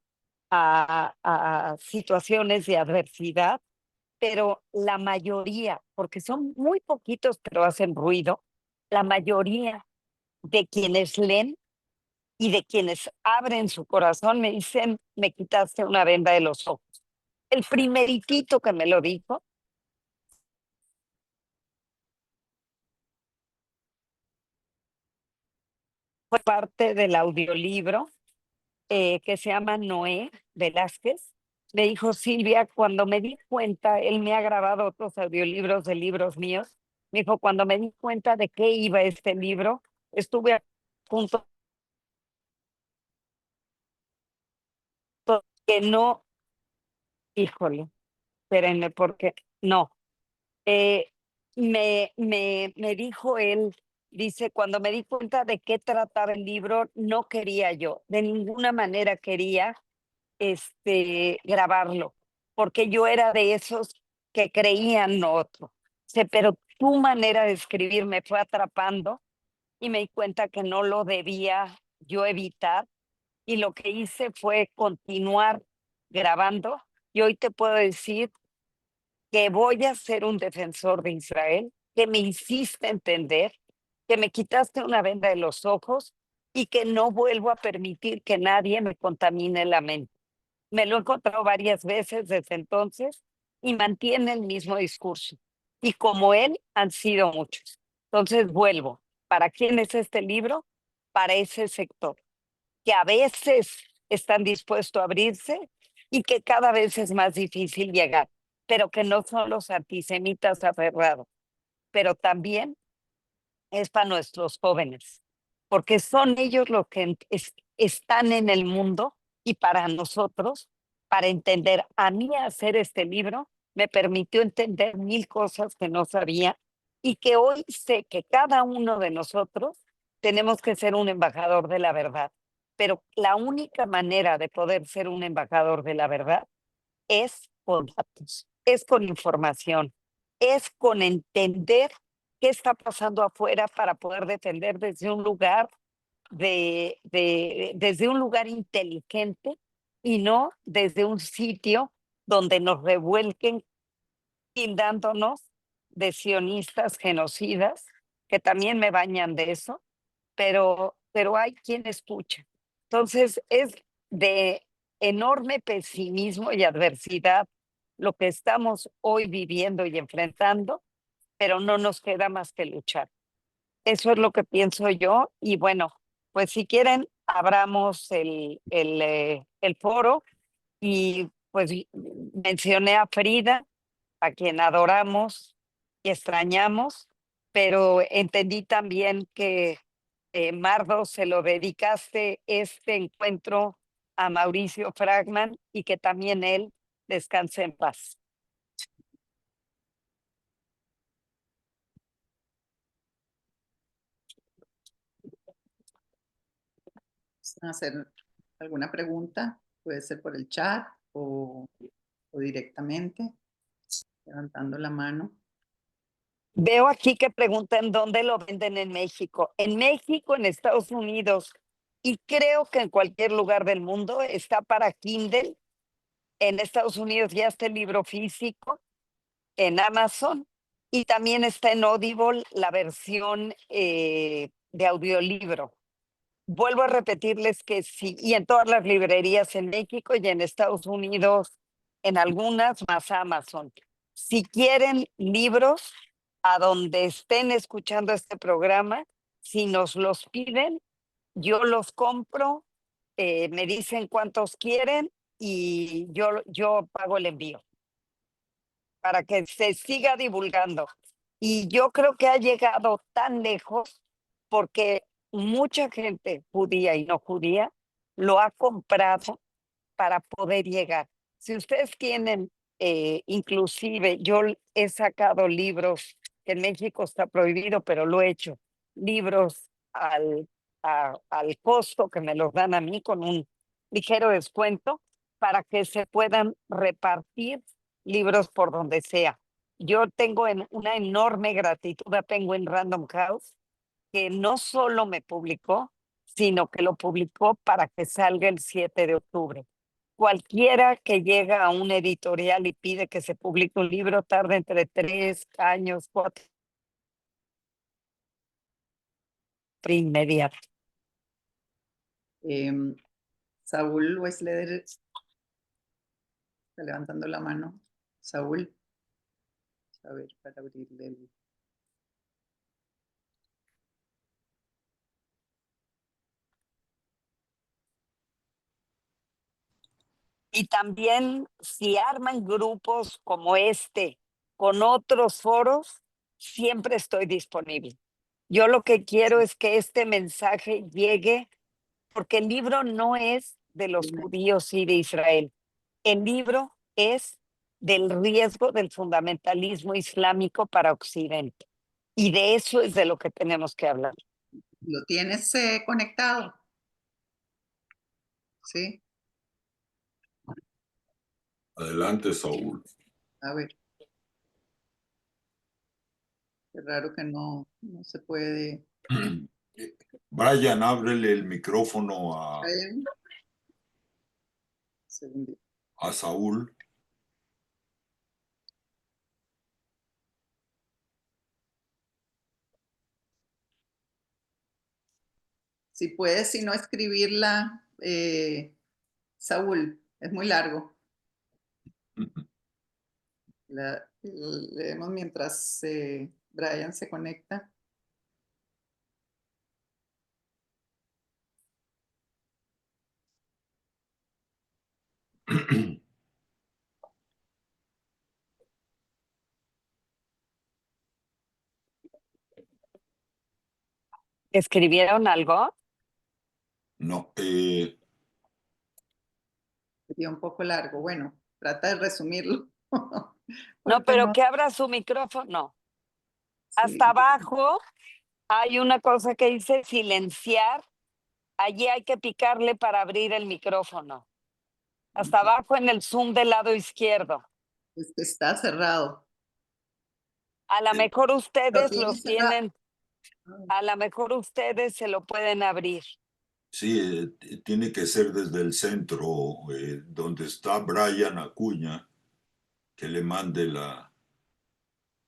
a situaciones de adversidad, pero la mayoría, porque son muy poquitos, pero hacen ruido, la mayoría de quienes leen y de quienes abren su corazón me dicen, me quitaste una venda de los ojos. El primeritito que me lo dijo fue parte del audiolibro que se llama Noé Velázquez. Me dijo, Silvia, cuando me di cuenta, él me ha grabado otros audiolibros de libros míos, me dijo, cuando me di cuenta de qué iba este libro, estuve a punto que no, híjole, espérenme, porque no. Eh, me dijo él, dice, cuando me di cuenta de qué trataba el libro, no quería yo, de ninguna manera quería grabarlo, porque yo era de esos que creían otro. Pero tu manera de escribir me fue atrapando y me di cuenta que no lo debía yo evitar y lo que hice fue continuar grabando y hoy te puedo decir que voy a ser un defensor de Israel, que me hiciste entender, que me quitaste una venda de los ojos y que no vuelvo a permitir que nadie me contamine la mente. Me lo he encontrado varias veces desde entonces y mantiene el mismo discurso. Y como él, han sido muchos. Entonces vuelvo. ¿Para quién es este libro? Para ese sector, que a veces están dispuestos a abrirse y que cada vez es más difícil llegar, pero que no son los antisemitas aferrados, pero también es para nuestros jóvenes, porque son ellos los que están en el mundo y para nosotros, para entender, a mí hacer este libro me permitió entender 1000 cosas que no sabía y que hoy sé que cada uno de nosotros tenemos que ser un embajador de la verdad, pero la única manera de poder ser un embajador de la verdad es con datos, es con información, es con entender qué está pasando afuera para poder defender desde un lugar desde un lugar inteligente y no desde un sitio donde nos revuelquen tildándonos de sionistas genocidas, que también me bañan de eso, pero hay quien escucha. Entonces es de enorme pesimismo y adversidad lo que estamos hoy viviendo y enfrentando, pero no nos queda más que luchar. Eso es lo que pienso yo. Y bueno, pues si quieren, abramos el foro y pues mencioné a Frida, a quien adoramos y extrañamos, pero entendí también que Mardo se lo dedicaste este encuentro a Mauricio Fragman y que también él descanse en paz. Hacer alguna pregunta, puede ser por el chat o directamente, levantando la mano. Veo aquí que preguntan dónde lo venden en México. En México, en Estados Unidos y creo que en cualquier lugar del mundo está para Kindle. En Estados Unidos ya está el libro físico en Amazon y también está en Audible la versión de audiolibro. Vuelvo a repetirles que sí, y en todas las librerías en México y en Estados Unidos, en algunas más Amazon. Si quieren libros a donde estén escuchando este programa, si nos los piden, yo los compro, me dicen cuántos quieren y yo pago el envío para que se siga divulgando. Y yo creo que ha llegado tan lejos porque mucha gente judía y no judía lo ha comprado para poder llegar. Si ustedes tienen, inclusive yo he sacado libros, que en México está prohibido, pero lo he hecho, libros al costo que me los dan a mí con un ligero descuento para que se puedan repartir libros por donde sea. Yo tengo una enorme gratitud a Penguin Random House, que no solo me publicó, sino que lo publicó para que salga el 7 de octubre. Cualquiera que llega a una editorial y pide que se publique un libro tarda entre 3 años, 4, inmediato. Saúl Wesleder está levantando la mano. Saúl, a ver, para abrirle el... Y también si arman grupos como este con otros foros, siempre estoy disponible. Yo lo que quiero es que este mensaje llegue, porque el libro no es de los judíos y de Israel. El libro es del riesgo del fundamentalismo islámico para Occidente. Y de eso es de lo que tenemos que hablar. ¿Lo tienes conectado? Sí. Adelante, Saúl. A ver. Qué raro que no se puede. Brian, ábrele el micrófono a Saúl. Si puedes, si no escribirla, Saúl, es muy largo. Leemos mientras Brian se conecta. ¿Escribieron algo? No, Sería un poco largo. Bueno, trata de resumirlo. No, pero que abra su micrófono. Sí. Hasta abajo hay una cosa que dice silenciar. Allí hay que picarle para abrir el micrófono. Hasta abajo en el Zoom del lado izquierdo. Está cerrado. A lo mejor ustedes los tienen A lo mejor ustedes se lo pueden abrir. Sí, tiene que ser desde el centro, donde está Brian Acuña, que le mande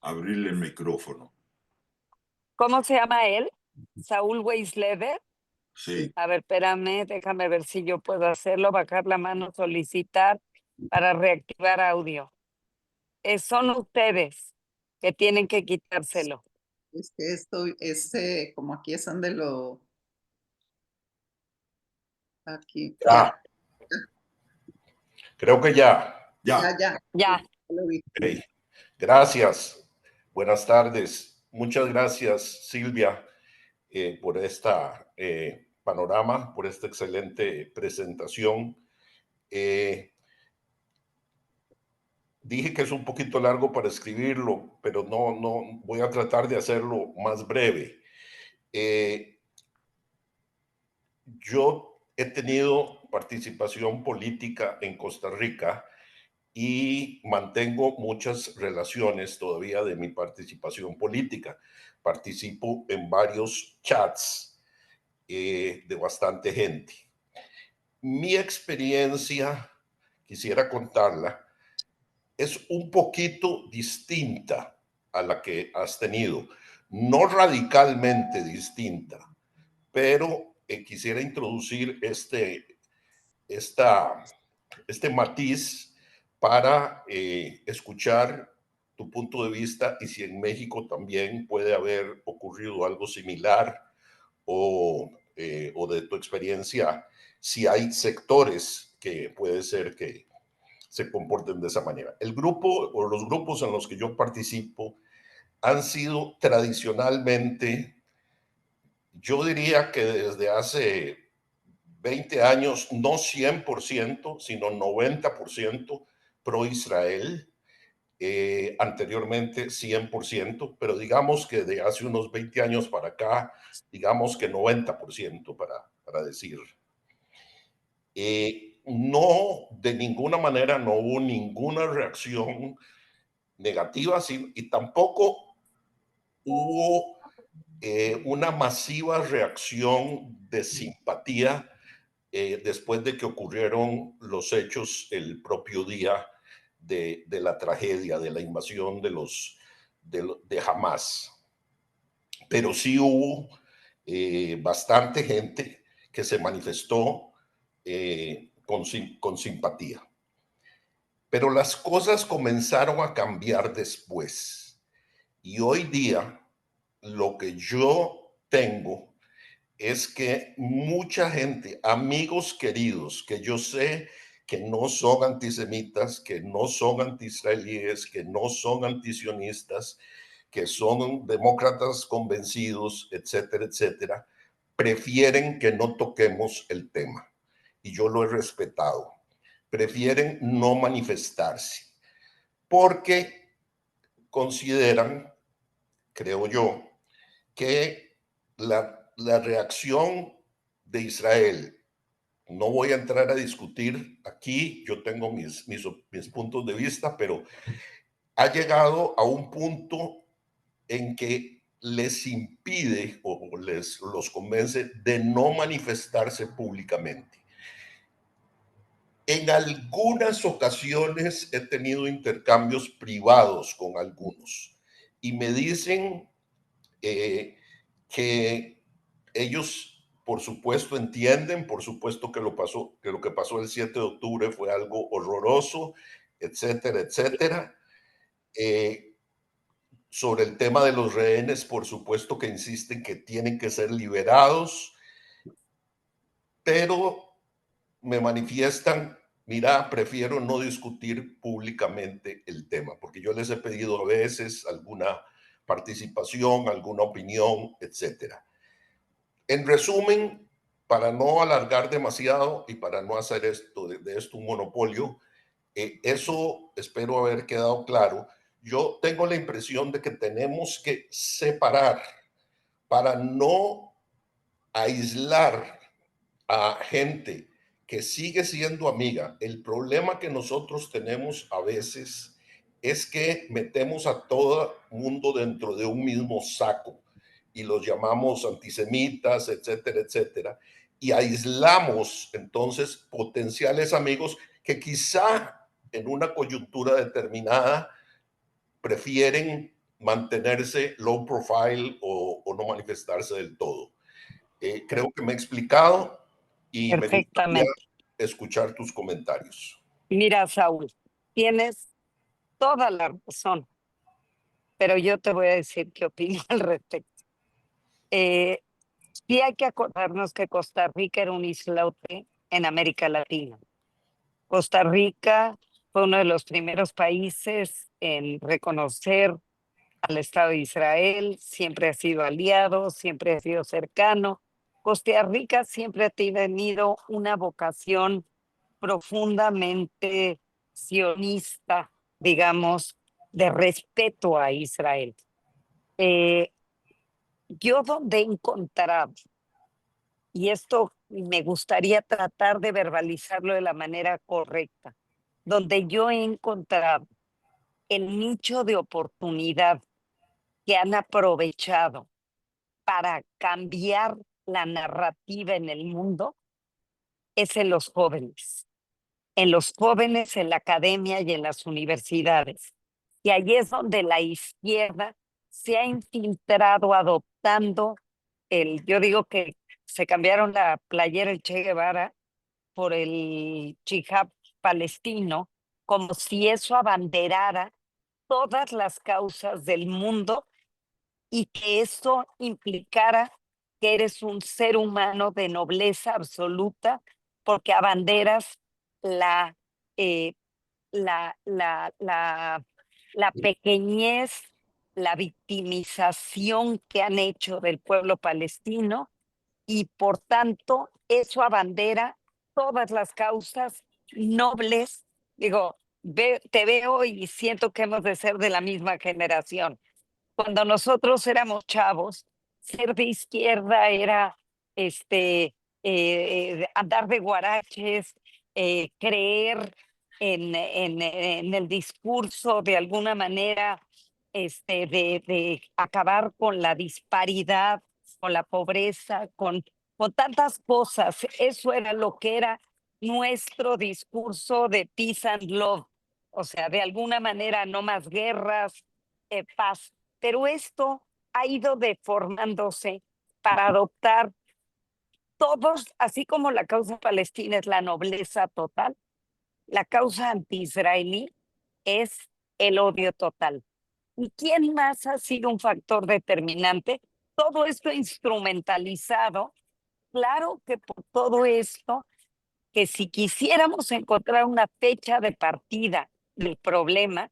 abrirle el micrófono. ¿Cómo se llama él? Saúl Weislever. Sí, A ver, espérame, déjame ver si yo puedo hacerlo, bajar la mano, solicitar para reactivar audio. Son ustedes que tienen que quitárselo. Es que como aquí es donde aquí, Ya, creo que ya. ya. Ya. lo vi. Ok, gracias. Buenas tardes. Muchas gracias, Silvia, por esta panorama, por esta excelente presentación. Dije que es un poquito largo para escribirlo, pero no voy a tratar de hacerlo más breve. Yo he tenido participación política en Costa Rica y mantengo muchas relaciones todavía de mi participación política. Participo en varios chats de bastante gente. Mi experiencia, quisiera contarla, es un poquito distinta a la que has tenido. No radicalmente distinta, pero quisiera introducir este matiz para escuchar tu punto de vista y si en México también puede haber ocurrido algo similar o de tu experiencia, si hay sectores que puede ser que se comporten de esa manera. El grupo o los grupos en los que yo participo han sido tradicionalmente, yo diría que desde hace 20 años, no 100%, sino 90% pro-Israel, anteriormente 100%, pero digamos que de hace unos 20 años para acá, digamos que 90% para decir. No, de ninguna manera no hubo ninguna reacción negativa y tampoco hubo una masiva reacción de simpatía después de que ocurrieron los hechos el propio día de la tragedia, de la invasión de Hamas. Pero sí hubo bastante gente que se manifestó con simpatía. Pero las cosas comenzaron a cambiar después. Y hoy día lo que yo tengo es que mucha gente, amigos queridos, que yo sé que no son antisemitas, que no son antiisraelíes, que no son antisionistas, que son demócratas convencidos, etcétera, etcétera, prefieren que no toquemos el tema. Y yo lo he respetado. Prefieren no manifestarse porque consideran, creo yo, que la reacción de Israel, no voy a entrar a discutir aquí, yo tengo mis puntos de vista, pero ha llegado a un punto en que les impide o los convence de no manifestarse públicamente. En algunas ocasiones he tenido intercambios privados con algunos y me dicen que ellos, por supuesto, entienden, por supuesto que lo que pasó el 7 de octubre fue algo horroroso, etcétera, etcétera. Sobre el tema de los rehenes, por supuesto que insisten que tienen que ser liberados, pero me manifiestan, mira, prefiero no discutir públicamente el tema, porque yo les he pedido a veces alguna participación, alguna opinión, etcétera. En resumen, para no alargar demasiado y para no hacer de esto un monopolio, eso espero haber quedado claro. Yo tengo la impresión de que tenemos que separar para no aislar a gente que sigue siendo amiga. El problema que nosotros tenemos a veces es que metemos a todo mundo dentro de un mismo saco y los llamamos antisemitas, etcétera, etcétera, y aislamos entonces potenciales amigos que quizá en una coyuntura determinada prefieren mantenerse low profile o no manifestarse del todo. Creo que me he explicado y me gustaría Perfectamente. escuchar tus comentarios. Mira, Saúl, tienes toda la razón, pero yo te voy a decir qué opino al respecto. Sí hay que acordarnos que Costa Rica era un islote en América Latina. Costa Rica fue uno de los primeros países en reconocer al Estado de Israel, siempre ha sido aliado, siempre ha sido cercano. Costa Rica siempre ha tenido una vocación profundamente sionista, digamos, de respeto a Israel. Yo donde he encontrado, y esto me gustaría tratar de verbalizarlo de la manera correcta, donde yo he encontrado el nicho de oportunidad que han aprovechado para cambiar la narrativa en el mundo es en los jóvenes, en la academia y en las universidades. Y ahí es donde la izquierda se ha infiltrado adoptando yo digo que se cambiaron la playera el Che Guevara por el Jihad palestino, como si eso abanderara todas las causas del mundo y que eso implicara que eres un ser humano de nobleza absoluta porque abanderas la, eh, la pequeñez, la victimización que han hecho del pueblo palestino y por tanto eso abandera todas las causas nobles. Digo, te veo y siento que hemos de ser de la misma generación. Cuando nosotros éramos chavos, ser de izquierda era andar de guaraches, creer en el discurso de alguna manera de acabar con la disparidad, con la pobreza, con tantas cosas. Eso era lo que era nuestro discurso de peace and love. O sea, de alguna manera no más guerras, paz. Pero esto ha ido deformándose para adoptar todos, así como la causa palestina es la nobleza total, la causa anti-israelí es el odio total. ¿Y quién más ha sido un factor determinante? Todo esto instrumentalizado. Claro que por todo esto, que si quisiéramos encontrar una fecha de partida del problema,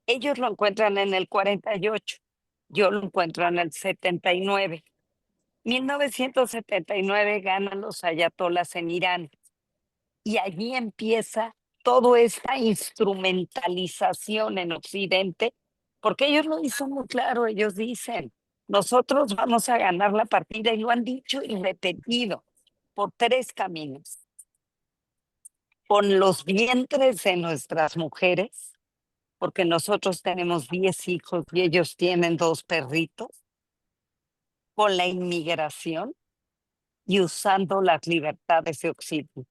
ellos lo encuentran en el 48, yo lo encuentro en el 79. 1979 ganan los ayatolas en Irán y allí empieza toda esta instrumentalización en Occidente, porque ellos lo dicen muy claro, ellos dicen, nosotros vamos a ganar la partida y lo han dicho y repetido por tres caminos. Con los vientres de nuestras mujeres, porque nosotros tenemos 10 hijos y ellos tienen 2 perritos, con la inmigración y usando las libertades de Occidente.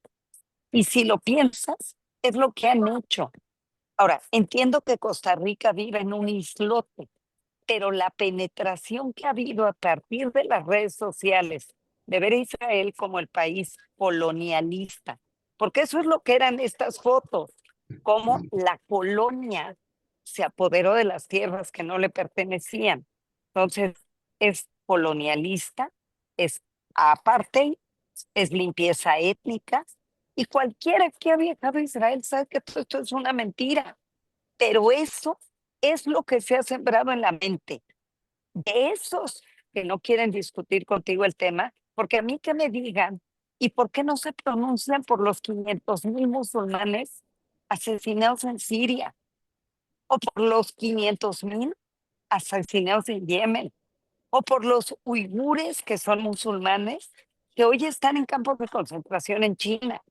Y si lo piensas, es lo que han hecho. Ahora, entiendo que Costa Rica vive en un islote, pero la penetración que ha habido a partir de las redes sociales de ver a Israel como el país colonialista, porque eso es lo que eran estas fotos, como la colonia se apoderó de las tierras que no le pertenecían. Entonces, es colonialista, es apartheid, es limpieza étnica, y cualquiera que ha viajado a Israel sabe que todo esto es una mentira, pero eso es lo que se ha sembrado en la mente de esos que no quieren discutir contigo el tema, porque a mí que me digan, ¿y por qué no se pronuncian por los 500,000 musulmanes asesinados en Siria? ¿O por los 500,000 asesinados en Yemen? ¿O por los uigures que son musulmanes que hoy están en campos de concentración en China?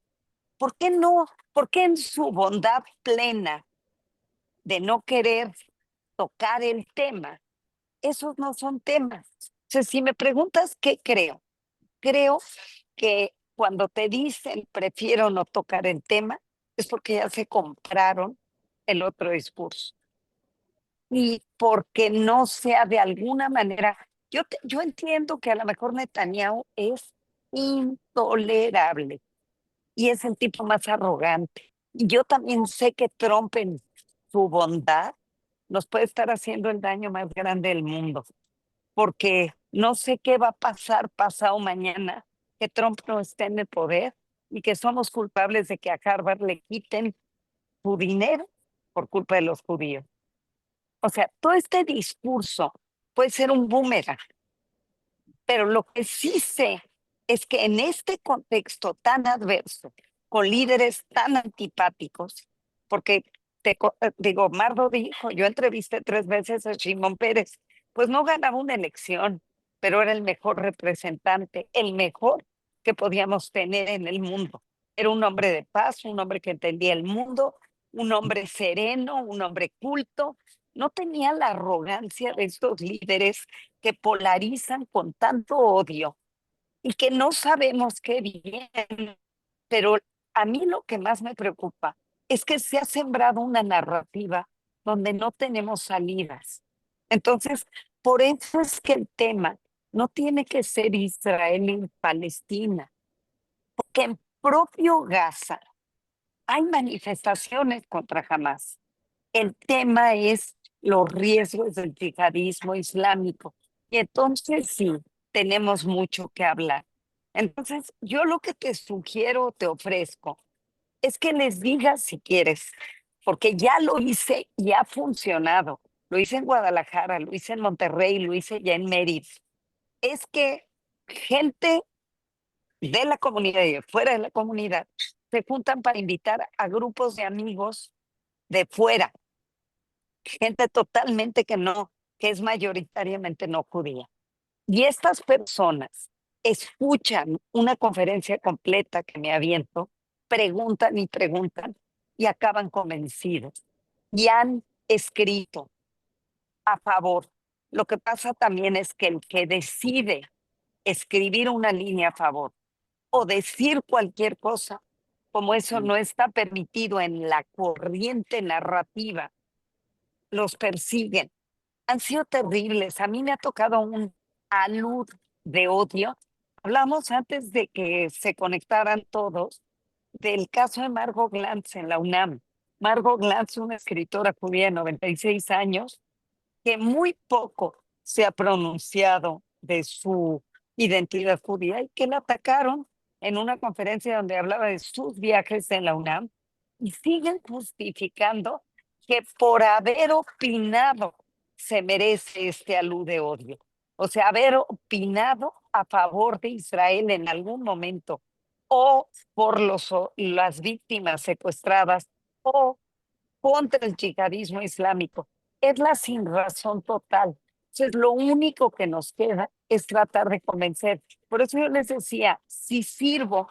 ¿Por qué no? ¿Por qué en su bondad plena de no querer tocar el tema, esos no son temas. O sea, si me preguntas qué creo, creo que cuando te dicen prefiero no tocar el tema, es porque ya se compraron el otro discurso. Y porque no sea de alguna manera, yo entiendo que a lo mejor Netanyahu es intolerable y es el tipo más arrogante. Y yo también sé que Trump en su bondad nos puede estar haciendo el daño más grande del mundo, porque no sé qué va a pasar pasado mañana que Trump no esté en el poder y que somos culpables de que a Harvard le quiten su dinero por culpa de los judíos. O sea, todo este discurso puede ser un boomerang, pero lo que sí sé es que en este contexto tan adverso, con líderes tan antipáticos, porque digo, Mardo dijo, yo entrevisté 3 veces a Shimon Peres, pues no ganaba una elección, pero era el mejor representante, el mejor que podíamos tener en el mundo. Era un hombre de paz, un hombre que entendía el mundo, un hombre sereno, un hombre culto. No tenía la arrogancia de estos líderes que polarizan con tanto odio y que no sabemos qué bien. Pero a mí lo que más me preocupa es que se ha sembrado una narrativa donde no tenemos salidas. Entonces, por eso es que el tema no tiene que ser Israel y Palestina, porque en propio Gaza hay manifestaciones contra Hamas. El tema es los riesgos del yihadismo islámico. Y entonces sí, tenemos mucho que hablar. Entonces, yo lo que te sugiero, te ofrezco, es que les digas si quieres, porque ya lo hice y ha funcionado. Lo hice en Guadalajara, lo hice en Monterrey, lo hice ya en Mérida. Es que gente de la comunidad y de fuera de la comunidad se juntan para invitar a grupos de amigos de fuera, gente totalmente que es mayoritariamente no judía. Y estas personas escuchan una conferencia completa que me aviento, preguntan y preguntan y acaban convencidos. Y han escrito a favor. Lo que pasa también es que el que decide escribir una línea a favor o decir cualquier cosa, como eso no está permitido en la corriente narrativa, los persiguen. Han sido terribles. A mí me ha tocado un alud de odio. Hablamos antes de que se conectaran todos del caso de Margot Glantz en la UNAM. Margot Glantz, una escritora judía de 96 años, que muy poco se ha pronunciado de su identidad judía y que la atacaron en una conferencia donde hablaba de sus viajes en la UNAM y siguen justificando que por haber opinado se merece este alud de odio. O sea, haber opinado a favor de Israel en algún momento o por las víctimas secuestradas o contra el yihadismo islámico. Es la sinrazón total. Entonces, lo único que nos queda es tratar de convencer. Por eso yo les decía, si sirvo,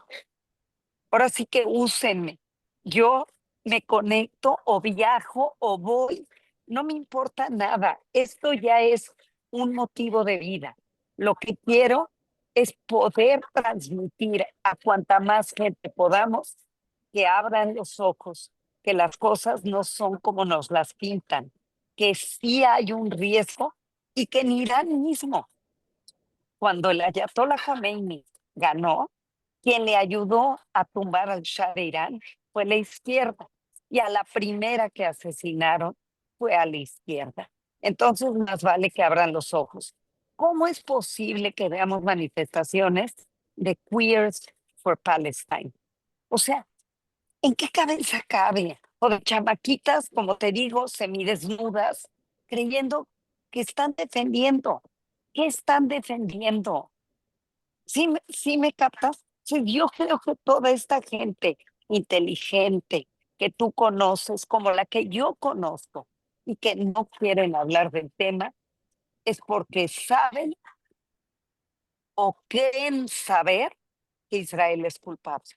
ahora sí que úsenme. Yo me conecto o viajo o voy, no me importa nada. Esto ya es un motivo de vida. Lo que quiero es poder transmitir a cuanta más gente podamos que abran los ojos, que las cosas no son como nos las pintan, que sí hay un riesgo y que en Irán mismo, cuando el Ayatollah Khomeini ganó, quien le ayudó a tumbar al Shah de Irán fue la izquierda y a la primera que asesinaron fue a la izquierda. Entonces, más vale que abran los ojos. ¿Cómo es posible que veamos manifestaciones de Queers for Palestine? O sea, ¿en qué cabeza cabe? O de chamaquitas, como te digo, semidesnudas, creyendo que están defendiendo. ¿Qué están defendiendo? ¿Sí me captas? Sí, yo creo que toda esta gente inteligente que tú conoces, como la que yo conozco, y que no quieren hablar del tema, es porque saben o creen saber que Israel es culpable.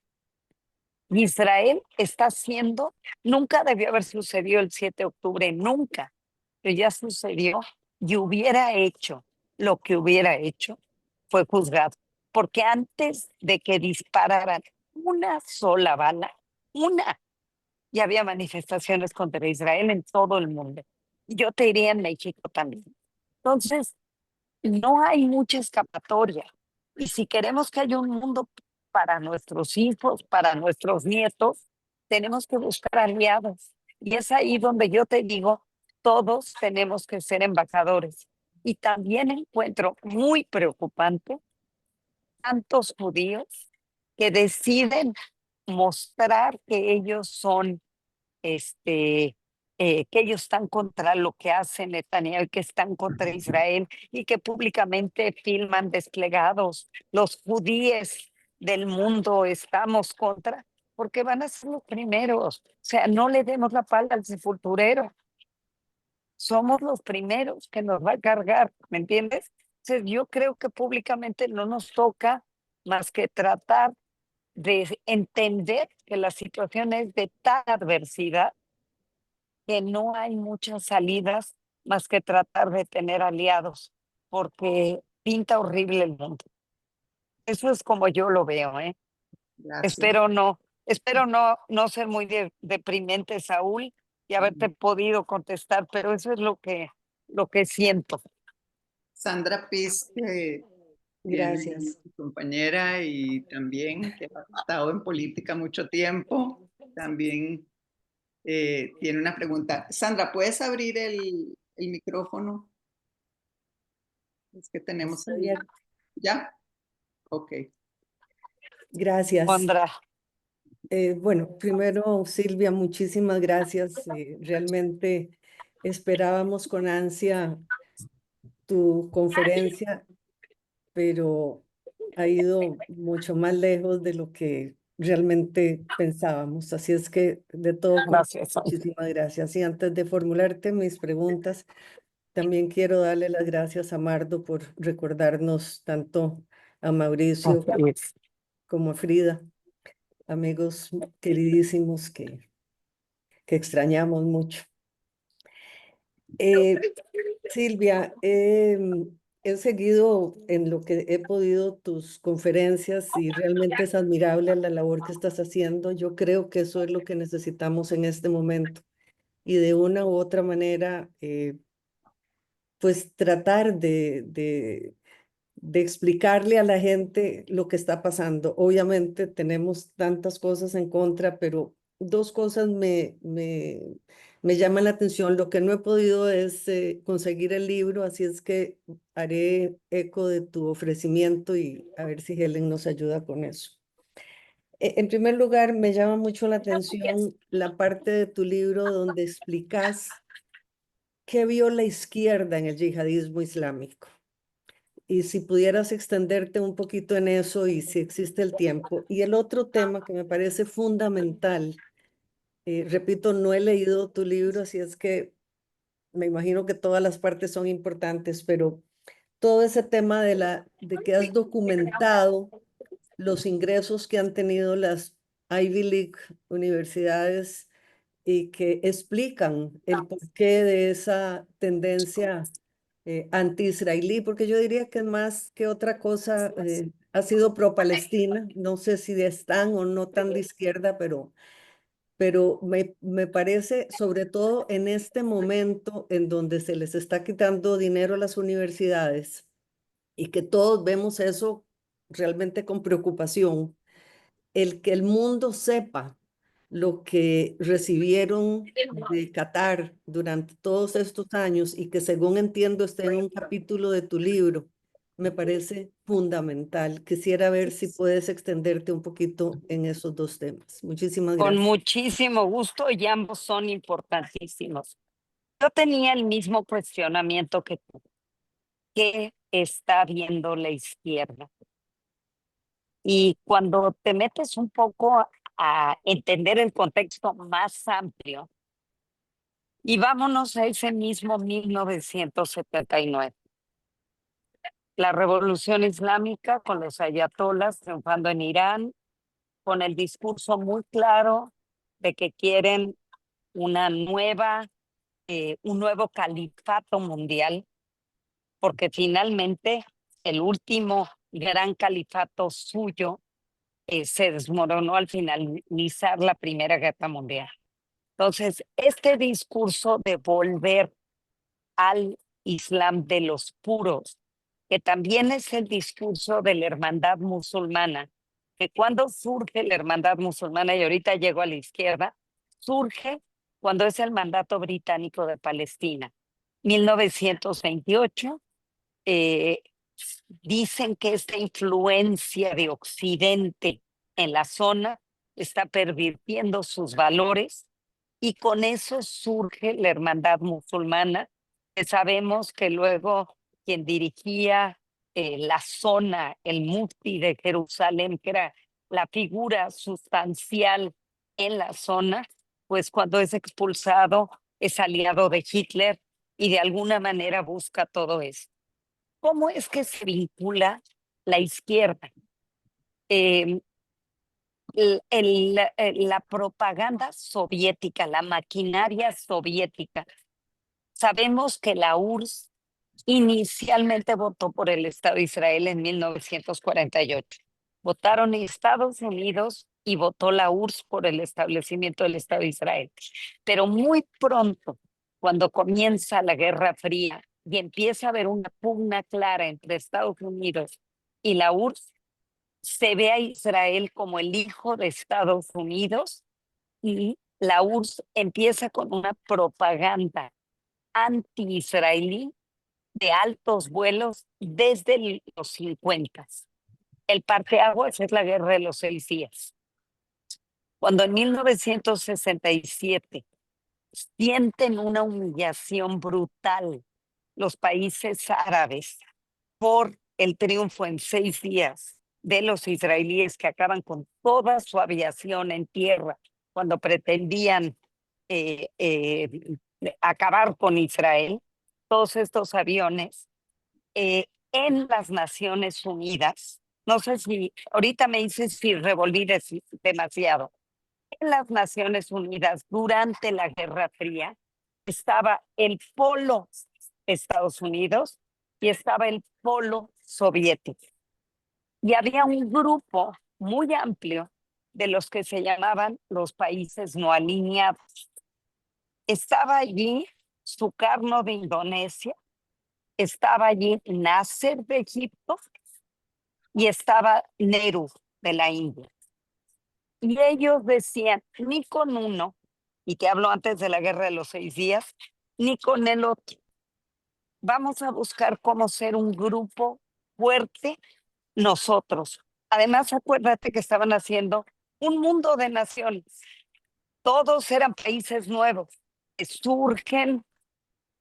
Israel está haciendo, nunca debió haber sucedido el 7 de octubre, nunca, pero ya sucedió y hubiera hecho lo que hubiera hecho, fue juzgado. Porque antes de que dispararan una sola bala, ya había manifestaciones contra Israel en todo el mundo. Yo te diría en México también. Entonces, no hay mucha escapatoria. Y si queremos que haya un mundo para nuestros hijos, para nuestros nietos, tenemos que buscar aliados. Y es ahí donde yo te digo, todos tenemos que ser embajadores. Y también encuentro muy preocupante tantos judíos que deciden mostrar que ellos son que ellos están contra lo que hace Netanyahu, que están contra Israel y que públicamente filman desplegados. Los judíos del mundo estamos contra, porque van a ser los primeros. O sea, no le demos la pala al sepulturero. Somos los primeros que nos va a cargar, ¿me entiendes? Entonces, yo creo que públicamente no nos toca más que tratar de entender que la situación es de tal adversidad que no hay muchas salidas más que tratar de tener aliados, porque pinta horrible el mundo. Eso es como yo lo veo, ¿eh? Gracias. Espero no ser muy deprimente, Saúl, y haberte podido contestar, pero eso es lo que siento. Sandra Piz, que Gracias. mi compañera y también que ha estado en política mucho tiempo, también tiene una pregunta. Sandra, ¿puedes abrir el micrófono? Es que tenemos Está ahí. bien. ¿Ya? Ok. Gracias. Sandra, Bueno, primero, Silvia, muchísimas gracias. Realmente esperábamos con ansia tu conferencia, pero ha ido mucho más lejos de lo que realmente pensábamos. Así es que, de todo corazón, gracias. Sandra. muchísimas gracias. Y antes de formularte mis preguntas, también quiero darle las gracias a Mardo por recordarnos tanto a Mauricio como a Frida, amigos queridísimos que extrañamos mucho. Silvia, he seguido en lo que he podido tus conferencias y realmente es admirable la labor que estás haciendo. Yo creo que eso es lo que necesitamos en este momento y de una u otra manera, pues tratar de explicarle a la gente lo que está pasando. Obviamente tenemos tantas cosas en contra, pero dos cosas me llaman la atención. Lo que no he podido es conseguir el libro, así es que haré eco de tu ofrecimiento y a ver si Helen nos ayuda con eso. En primer lugar, me llama mucho la atención la parte de tu libro donde explicas qué vio la izquierda en el yihadismo islámico. Y si pudieras extenderte un poquito en eso y si existe el tiempo. Y el otro tema que me parece fundamental, repito, no he leído tu libro, así es que me imagino que todas las partes son importantes, pero todo ese tema de que has documentado los ingresos que han tenido las Ivy League universidades y que explican el porqué de esa tendencia anti-israelí, porque yo diría que más que otra cosa ha sido pro-Palestina. No sé si están o no tan de izquierda, pero me parece, sobre todo en este momento en donde se les está quitando dinero a las universidades y que todos vemos eso realmente con preocupación, el que el mundo sepa lo que recibieron de Qatar durante todos estos años y que según entiendo está en un capítulo de tu libro, me parece fundamental. Quisiera ver si puedes extenderte un poquito en esos dos temas. Muchísimas Con gracias. muchísimo gusto y ambos son importantísimos. Yo tenía el mismo cuestionamiento que tú. ¿Qué está viendo la izquierda? Y cuando te metes un poco a entender el contexto más amplio, y vámonos a ese mismo 1979. La revolución islámica con los ayatolas triunfando en Irán, con el discurso muy claro de que quieren un nuevo califato mundial porque finalmente el último gran califato suyo se desmoronó al finalizar la Primera Guerra Mundial. Entonces, este discurso de volver al Islam de los puros, que también es el discurso de la hermandad musulmana, que cuando surge la hermandad musulmana, y ahorita llego a la izquierda, surge cuando es el mandato británico de Palestina, 1928. Dicen que esta influencia de Occidente en la zona está pervirtiendo sus valores y con eso surge la hermandad musulmana, que sabemos que luego quien dirigía la zona, el mufti de Jerusalén, que era la figura sustancial en la zona, pues cuando es expulsado es aliado de Hitler y de alguna manera busca todo esto. ¿Cómo es que se vincula la izquierda? La propaganda soviética, la maquinaria soviética. Sabemos que la URSS inicialmente votó por el Estado de Israel en 1948. Votaron Estados Unidos y votó la URSS por el establecimiento del Estado de Israel. Pero muy pronto, cuando comienza la Guerra Fría y empieza a haber una pugna clara entre Estados Unidos y la URSS, se ve a Israel como el hijo de Estados Unidos y la URSS empieza con una propaganda anti-israelí de altos vuelos desde los 50. El parteaguas es la Guerra de los 6 días. Cuando en 1967 sienten una humillación brutal los países árabes por el triunfo en 6 días de los israelíes que acaban con toda su aviación en tierra cuando pretendían acabar con Israel, todos estos aviones, en las Naciones Unidas, no sé si ahorita me dices si revolví demasiado, en las Naciones Unidas durante la Guerra Fría estaba el polo Estados Unidos y estaba el polo soviético. Y había un grupo muy amplio de los que se llamaban los países no alineados. Estaba allí Sukarno de Indonesia, estaba allí Nasser de Egipto y estaba Nehru de la India. Y ellos decían, ni con uno, y te hablo antes de la Guerra de los 6 días, ni con el otro. Vamos a buscar cómo ser un grupo fuerte nosotros. Además, acuérdate que estaban haciendo un mundo de naciones. Todos eran países nuevos que surgen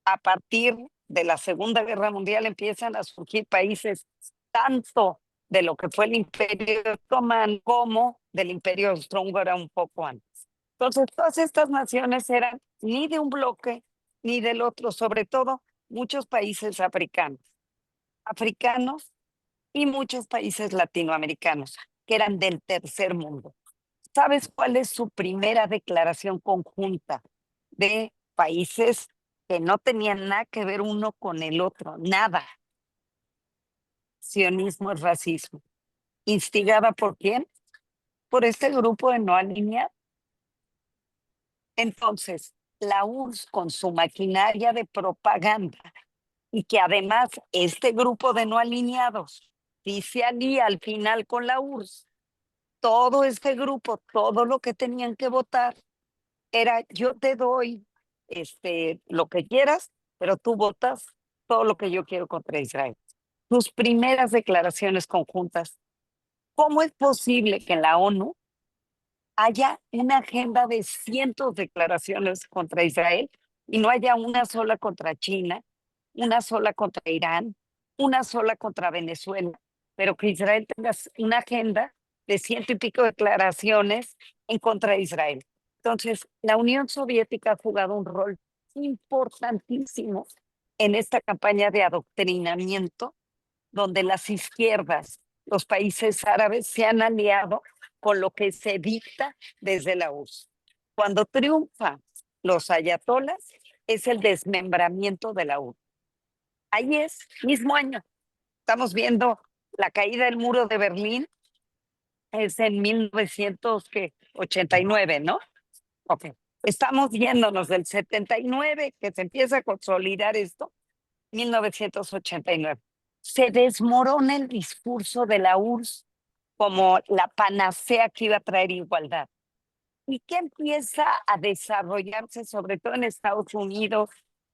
a partir de la Segunda Guerra Mundial, empiezan a surgir países tanto de lo que fue el Imperio Otomano como del Imperio Austrohúngaro un poco antes. Entonces, todas estas naciones eran ni de un bloque ni del otro, sobre todo muchos países africanos y muchos países latinoamericanos, que eran del tercer mundo. ¿Sabes cuál es su primera declaración conjunta de países que no tenían nada que ver uno con el otro? Nada. Sionismo es racismo. ¿Instigada por quién? Por este grupo de no alineados. Entonces, la URSS con su maquinaria de propaganda y que además este grupo de no alineados sí se alía al final con la URSS, todo este grupo, todo lo que tenían que votar era yo te doy lo que quieras, pero tú votas todo lo que yo quiero contra Israel. Tus primeras declaraciones conjuntas. ¿Cómo es posible que en la ONU haya una agenda de cientos de declaraciones contra Israel y no haya una sola contra China, una sola contra Irán, una sola contra Venezuela, pero que Israel tenga una agenda de 100 y pico declaraciones en contra de Israel? Entonces, la Unión Soviética ha jugado un rol importantísimo en esta campaña de adoctrinamiento, donde las izquierdas, los países árabes se han aliado con lo que se dicta desde la URSS. Cuando triunfan los ayatolas, es el desmembramiento de la URSS. Ahí es, mismo año. Estamos viendo la caída del muro de Berlín, es en 1989, ¿no? Ok. Estamos yéndonos del 79, que se empieza a consolidar esto, 1989. Se desmorona el discurso de la URSS como la panacea que iba a traer igualdad. ¿Y qué empieza a desarrollarse, sobre todo en Estados Unidos?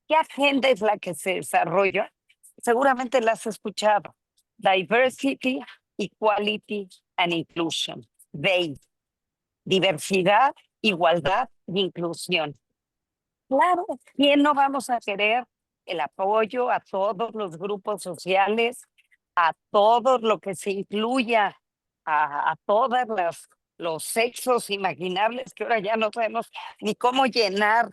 ¿Qué agenda es la que se desarrolla? Seguramente la has escuchado. Diversity, Equality and Inclusion. DEI. Diversidad, igualdad y inclusión. Claro, ¿quién no vamos a querer el apoyo a todos los grupos sociales, a todo lo que se incluya, a todas los sexos imaginables que ahora ya no sabemos ni cómo llenar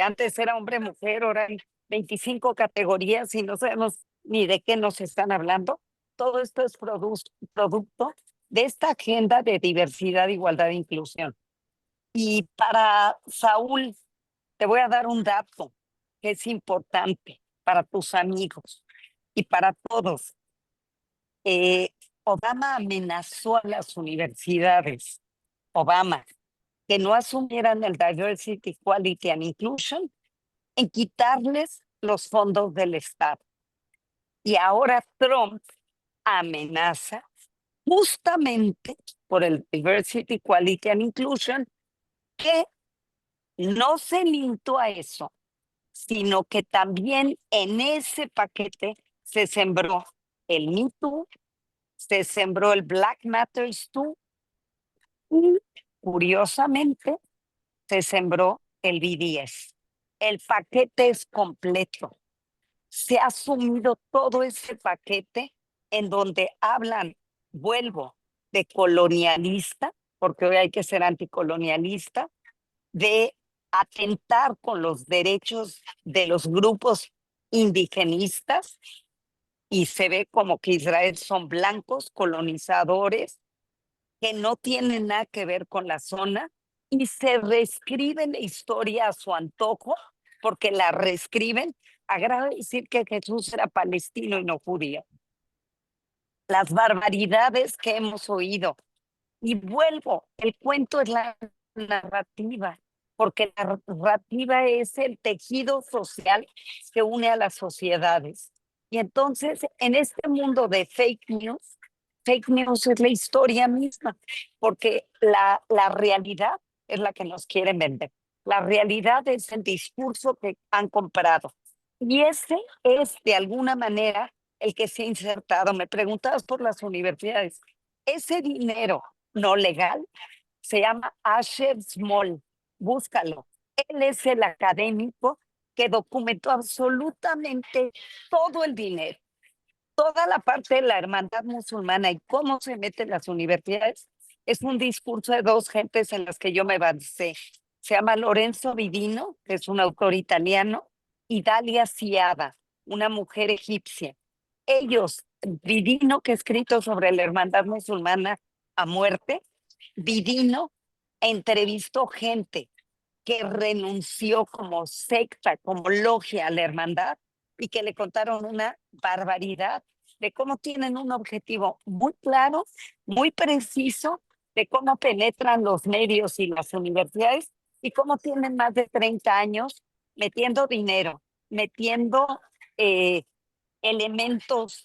antes era hombre, mujer, ahora hay 25 categorías y no sabemos ni de qué nos están hablando? Todo esto es producto de esta agenda de diversidad, igualdad e inclusión. Y para Saúl, te voy a dar un dato que es importante para tus amigos y para todos. Obama amenazó a las universidades, Obama, que no asumieran el Diversity, Equality and Inclusion, en quitarles los fondos del Estado. Y ahora Trump amenaza justamente por el Diversity, Equality and Inclusion, que no se limitó a eso, sino que también en ese paquete se sembró el Me Too, se sembró el Black Matters Too y, curiosamente, se sembró el BDS. El paquete es completo. Se ha asumido todo ese paquete en donde hablan, vuelvo, de colonialista, porque hoy hay que ser anticolonialista, de atentar con los derechos de los grupos indigenistas, y se ve como que Israel son blancos colonizadores que no tienen nada que ver con la zona, y se reescribe la historia a su antojo, porque la reescriben a grado de decir que Jesús era palestino y no judío. Las barbaridades que hemos oído. Y vuelvo, el cuento es la narrativa, porque la narrativa es el tejido social que une a las sociedades. Y entonces, en este mundo de fake news es la historia misma, porque la realidad es la que nos quieren vender. La realidad es el discurso que han comprado. Y ese es, de alguna manera, el que se ha insertado. Me preguntabas por las universidades. Ese dinero no legal se llama Asher Small. Búscalo. Él es el académico que documentó absolutamente todo el dinero, toda la parte de la hermandad musulmana y cómo se mete en las universidades. Es un discurso de dos gentes en las que yo me basé. Se llama Lorenzo Vidino, que es un autor italiano, y Dalia Siada, una mujer egipcia. Ellos, Vidino, que ha escrito sobre la hermandad musulmana a muerte, Vidino entrevistó gente que renunció como secta, como logia a la hermandad, y que le contaron una barbaridad de cómo tienen un objetivo muy claro, muy preciso, de cómo penetran los medios y las universidades, y cómo tienen más de 30 años metiendo dinero, metiendo elementos,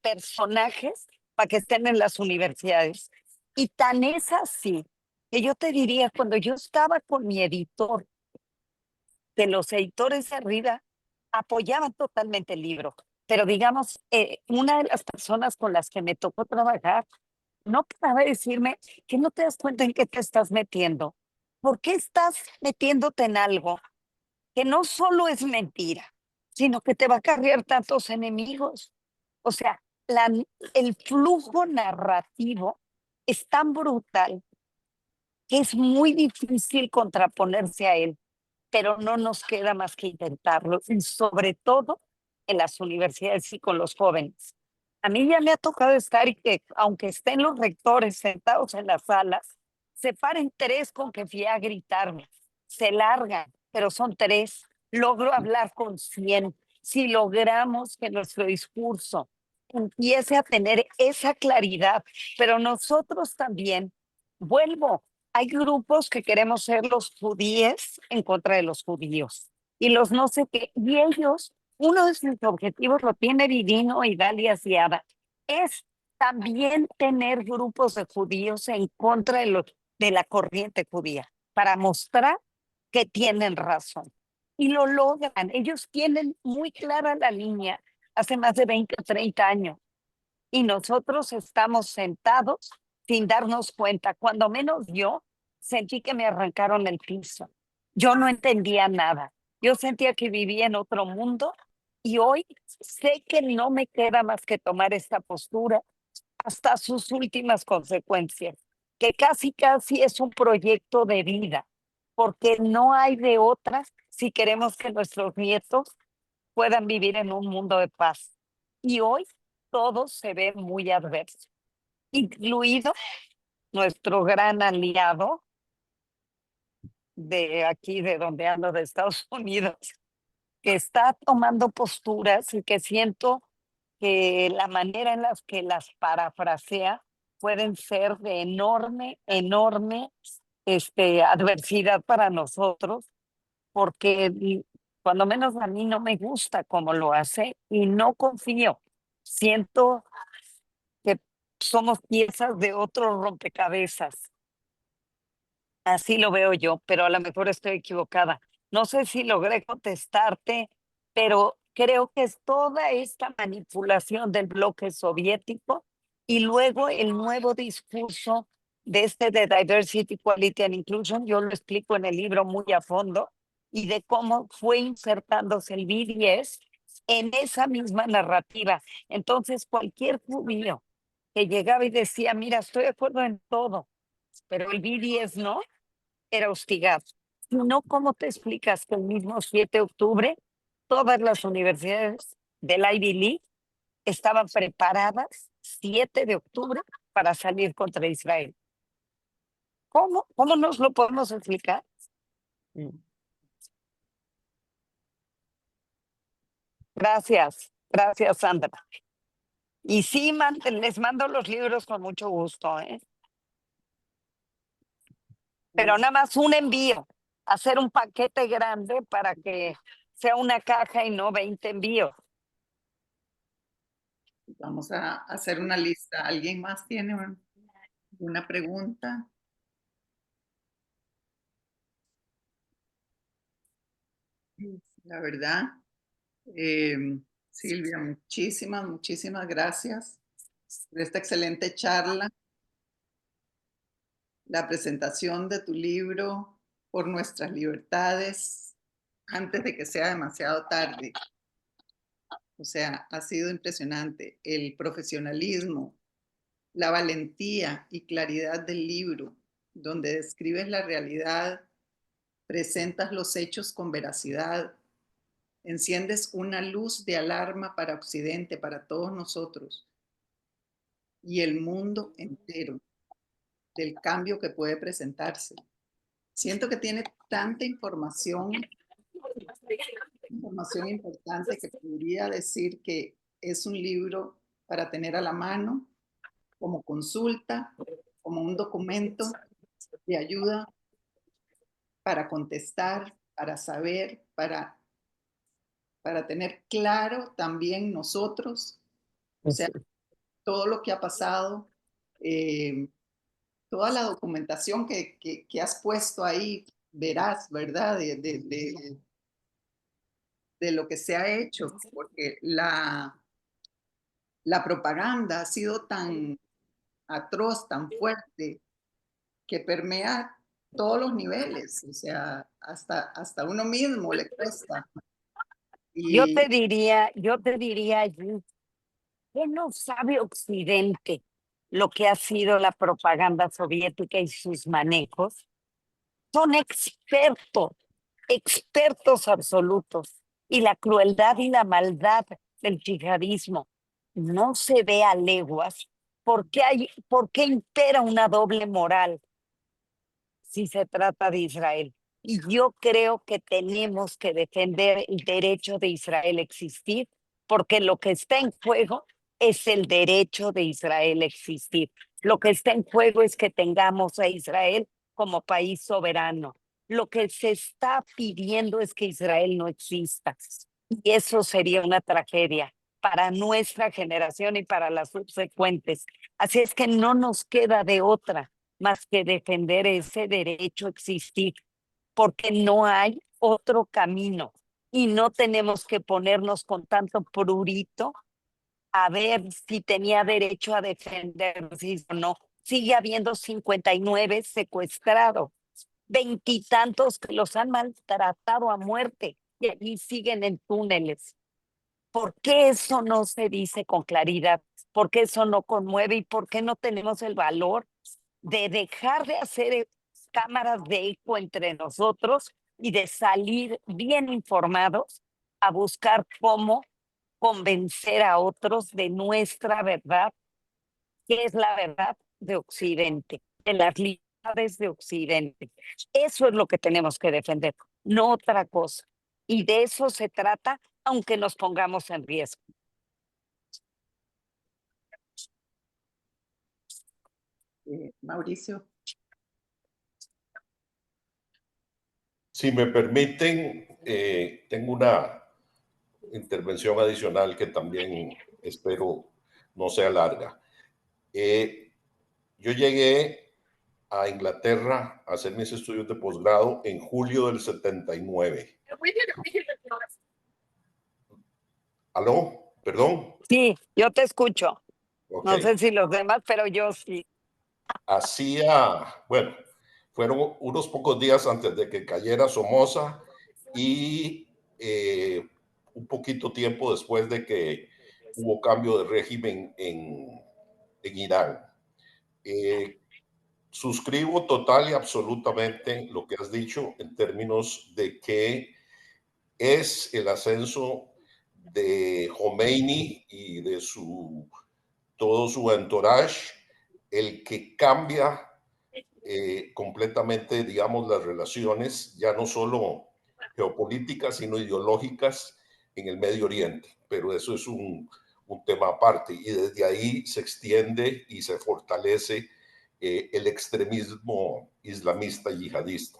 personajes para que estén en las universidades. Y tan es así que yo te diría, cuando yo estaba con mi editor, de los editores de arriba apoyaban totalmente el libro, pero digamos, una de las personas con las que me tocó trabajar no paraba de decirme que no te das cuenta en qué te estás metiendo. ¿Por qué estás metiéndote en algo que no solo es mentira, sino que te va a acarrear tantos enemigos? O sea, el flujo narrativo es tan brutal que es muy difícil contraponerse a él, pero no nos queda más que intentarlo, y sobre todo en las universidades y con los jóvenes. A mí ya me ha tocado estar y que, aunque estén los rectores sentados en las salas, se paren tres con que fui a gritarme, se largan, pero son tres. Logro hablar con 100, si logramos que nuestro discurso empiece a tener esa claridad, pero nosotros también, vuelvo, hay grupos que queremos ser los judíes en contra de los judíos y los no sé qué, y ellos, uno de sus objetivos lo tiene Divino y Dalia Ziada, es también tener grupos de judíos en contra de la corriente judía, para mostrar que tienen razón. Y lo logran. Ellos tienen muy clara la línea hace más de 20 o 30 años. Y nosotros estamos sentados sin darnos cuenta. Cuando menos yo sentí que me arrancaron el piso. Yo no entendía nada. Yo sentía que vivía en otro mundo y hoy sé que no me queda más que tomar esta postura hasta sus últimas consecuencias, que casi es un proyecto de vida, porque no hay de otras si queremos que nuestros nietos puedan vivir en un mundo de paz. Y hoy todo se ve muy adverso, incluido nuestro gran aliado de aquí, de donde ando, de Estados Unidos, que está tomando posturas y que siento que la manera en la que las parafrasea pueden ser de enorme adversidad para nosotros, porque cuando menos a mí no me gusta cómo lo hace y no confío. Siento que somos piezas de otro rompecabezas. Así lo veo yo, pero a lo mejor estoy equivocada. No sé si logré contestarte, pero creo que es toda esta manipulación del bloque soviético y luego el nuevo discurso de Diversity, Equality and Inclusion. Yo lo explico en el libro muy a fondo y de cómo fue insertándose el BDS en esa misma narrativa. Entonces, cualquier judío que llegaba y decía, mira, estoy de acuerdo en todo, pero el BDS no, era hostigado. Si no, ¿cómo te explicas que el mismo 7 de octubre todas las universidades del Ivy League estaban preparadas 7 de octubre para salir contra Israel? ¿Cómo nos lo podemos explicar? Gracias, Sandra. Y sí, les mando los libros con mucho gusto, ¿eh? Pero nada más un envío, hacer un paquete grande para que sea una caja y no 20 envíos. Vamos a hacer una lista. ¿Alguien más tiene una pregunta? La verdad, Silvia, muchísimas gracias por esta excelente charla, la presentación de tu libro Por Nuestras Libertades, antes de que sea demasiado tarde. O sea, ha sido impresionante el profesionalismo, la valentía y claridad del libro, donde describes la realidad, presentas los hechos con veracidad, enciendes una luz de alarma para Occidente, para todos nosotros y el mundo entero, del cambio que puede presentarse. Siento que tiene tanta información importante que podría decir que es un libro para tener a la mano, como consulta, como un documento de ayuda para contestar, para saber, para tener claro también nosotros, o sea, todo lo que ha pasado, toda la documentación que has puesto ahí, verás, ¿verdad? De lo que se ha hecho, porque la propaganda ha sido tan atroz, tan fuerte, que permea todos los niveles, o sea, hasta uno mismo le cuesta. Yo te diría, Gis, ¿qué no sabe Occidente lo que ha sido la propaganda soviética y sus manejos? Son expertos absolutos. Y la crueldad y la maldad del yihadismo no se ve a leguas. ¿Por qué impera una doble moral si se trata de Israel? Y yo creo que tenemos que defender el derecho de Israel a existir, porque lo que está en juego es el derecho de Israel a existir. Lo que está en juego es que tengamos a Israel como país soberano. Lo que se está pidiendo es que Israel no exista. Y eso sería una tragedia para nuestra generación y para las subsecuentes. Así es que no nos queda de otra más que defender ese derecho a existir, porque no hay otro camino y no tenemos que ponernos con tanto prurito a ver si tenía derecho a defenderse o no. Sigue habiendo 59 secuestrados, veintitantos que los han maltratado a muerte y allí siguen en túneles. ¿Por qué eso no se dice con claridad? ¿Por qué eso no conmueve? ¿Y por qué no tenemos el valor de dejar de hacer cámaras de eco entre nosotros y de salir bien informados a buscar cómo convencer a otros de nuestra verdad, que es la verdad de Occidente, de las libertades de Occidente? Eso es lo que tenemos que defender, no otra cosa. Y de eso se trata, aunque nos pongamos en riesgo. Mauricio. Si me permiten, tengo una intervención adicional que también espero no sea larga. Yo llegué a Inglaterra a hacer mis estudios de posgrado en julio del 79. ¿Aló? ¿Perdón? Sí, yo te escucho. Ok. No sé si los demás, pero yo sí. Bueno, fueron unos pocos días antes de que cayera Somoza y un poquito tiempo después de que hubo cambio de régimen en Irán. Suscribo total y absolutamente lo que has dicho en términos de que es el ascenso de Khomeini y de todo su entourage el que cambia completamente, digamos, las relaciones, ya no solo geopolíticas, sino ideológicas en el Medio Oriente. Pero eso es un tema aparte y desde ahí se extiende y se fortalece el extremismo islamista yihadista.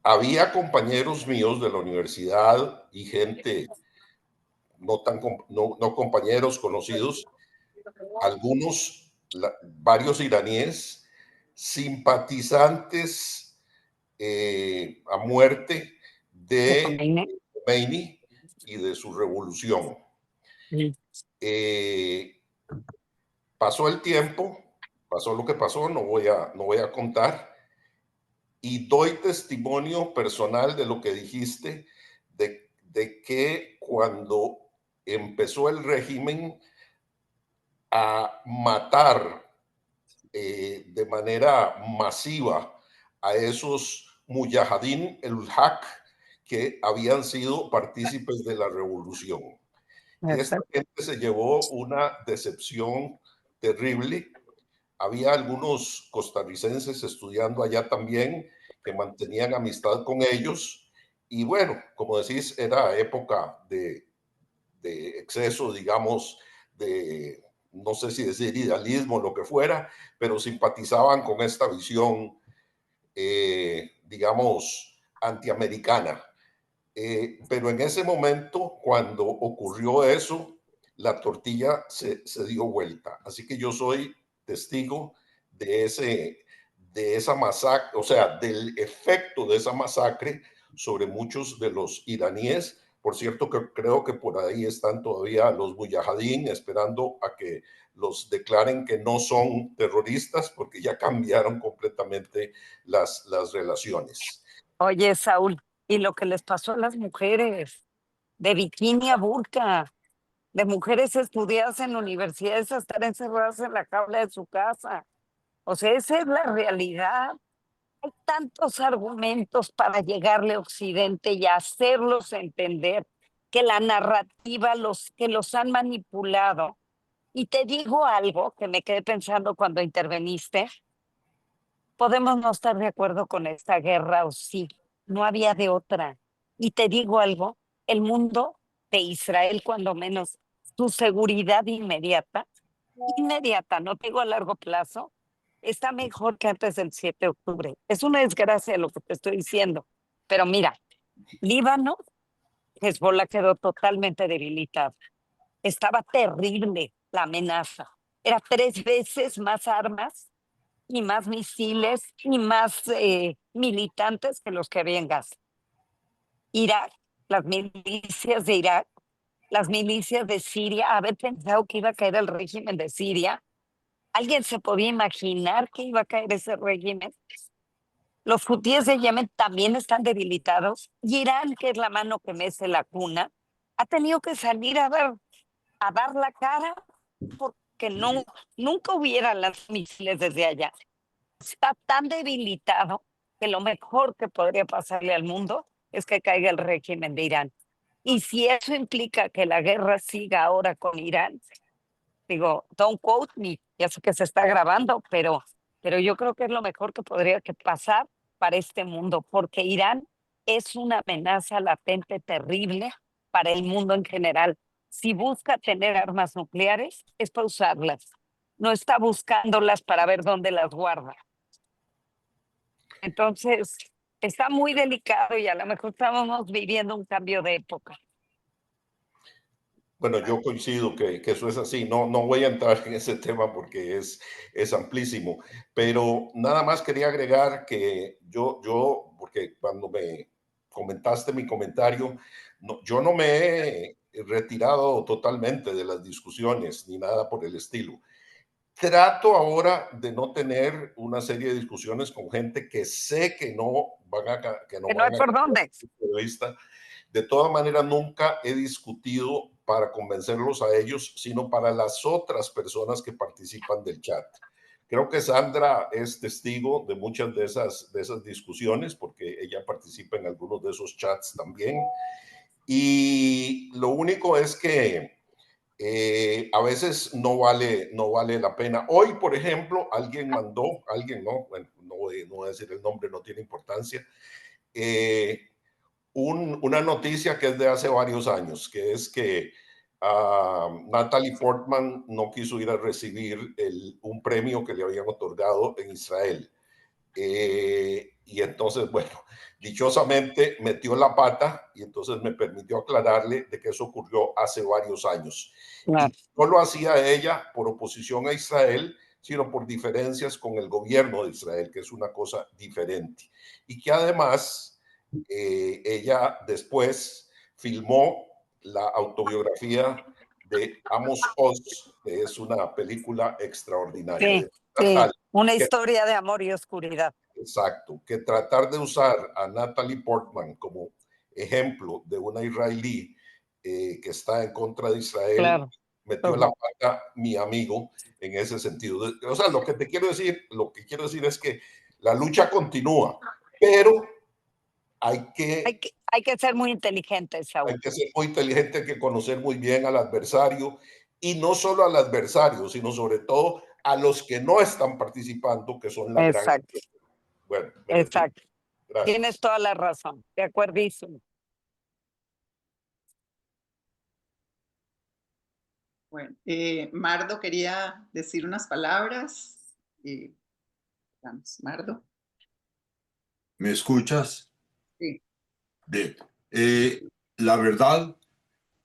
Había compañeros míos de la universidad y gente, no compañeros conocidos, algunos, varios iraníes, simpatizantes a muerte de Khomeini y de su revolución. Pasó el tiempo, pasó lo que pasó, no voy a contar, y doy testimonio personal de lo que dijiste, de que cuando empezó el régimen a matar de manera masiva a esos mujahideen el-Haq que habían sido partícipes de la revolución. Y esta gente se llevó una decepción terrible. Había algunos costarricenses estudiando allá también que mantenían amistad con ellos. Y bueno, como decís, era época de exceso, digamos, de, no sé si decir idealismo o lo que fuera, pero simpatizaban con esta visión, digamos, antiamericana. Pero en ese momento, cuando ocurrió eso, la tortilla se dio vuelta. Así que yo soy testigo de esa masacre, o sea, del efecto de esa masacre sobre muchos de los iraníes. Por cierto, que creo que por ahí están todavía los mujahideen esperando a que los declaren que no son terroristas, porque ya cambiaron completamente las relaciones. Oye, Saúl, y lo que les pasó a las mujeres, de bikini a burka, de mujeres estudiadas en universidades a estar encerradas en la jaula de su casa. O sea, esa es la realidad. Hay tantos argumentos para llegarle a Occidente y hacerlos entender que la narrativa que los han manipulado. Y te digo algo que me quedé pensando cuando interveniste. podemos no estar de acuerdo con esta guerra o sí, no había de otra. Y te digo algo, el mundo de Israel, cuando menos, su seguridad inmediata, no te digo a largo plazo, está mejor que antes del 7 de octubre. Es una desgracia lo que te estoy diciendo. Pero mira, Líbano, Hezbollah quedó totalmente debilitada. Estaba terrible la amenaza. Era 3 veces más armas y más misiles y más militantes que los que había en Gaza. Irak, las milicias de Irak, las milicias de Siria, haber pensado que iba a caer el régimen de Siria. ¿Alguien se podía imaginar que iba a caer ese régimen? Los hutíes de Yemen también están debilitados. Y Irán, que es la mano que mece la cuna, ha tenido que salir a dar la cara porque nunca hubiera las misiles desde allá. Está tan debilitado que lo mejor que podría pasarle al mundo es que caiga el régimen de Irán. Y si eso implica que la guerra siga ahora con Irán, digo, don't quote me, ya sé que se está grabando, pero yo creo que es lo mejor que podría que pasar para este mundo, porque Irán es una amenaza latente terrible para el mundo en general. Si busca tener armas nucleares, es para usarlas. No está buscándolas para ver dónde las guarda. Entonces, está muy delicado y a lo mejor estamos viviendo un cambio de época. Bueno, yo coincido que eso es así. No voy a entrar en ese tema porque es amplísimo, pero nada más quería agregar que porque cuando me comentaste mi comentario, yo no me he retirado totalmente de las discusiones ni nada por el estilo. Trato ahora de no tener una serie de discusiones con gente que sé que no van a que no hay por dónde. De todas maneras, nunca he discutido para convencerlos a ellos, sino para las otras personas que participan del chat. Creo que Sandra es testigo de muchas de esas discusiones, porque ella participa en algunos de esos chats también. Y lo único es que a veces no vale la pena. Hoy, por ejemplo, alguien no voy a decir el nombre, no tiene importancia, una noticia que es de hace varios años, que es que Natalie Portman no quiso ir a recibir un premio que le habían otorgado en Israel. Y entonces, bueno, dichosamente metió la pata y entonces me permitió aclararle de que eso ocurrió hace varios años. Claro. Y no lo hacía ella por oposición a Israel, sino por diferencias con el gobierno de Israel, que es una cosa diferente. Y que además ella después filmó la autobiografía de Amos Oz, que es una película extraordinaria. Sí, una historia de amor y oscuridad. Exacto, que tratar de usar a Natalie Portman como ejemplo de una israelí que está en contra de Israel, claro, metió la pata mi amigo en ese sentido. O sea, lo que quiero decir es que la lucha continúa, pero hay que ser muy inteligente, Saúl. Hay que ser muy inteligente, hay que conocer muy bien al adversario y no solo al adversario, sino sobre todo a los que no están participando, que son la gran. Bueno, exacto. Gracias. Tienes toda la razón, de acuerdísimo. Bueno, Mardo quería decir unas palabras. Vamos, Mardo. ¿Me escuchas? Sí. Bien. La verdad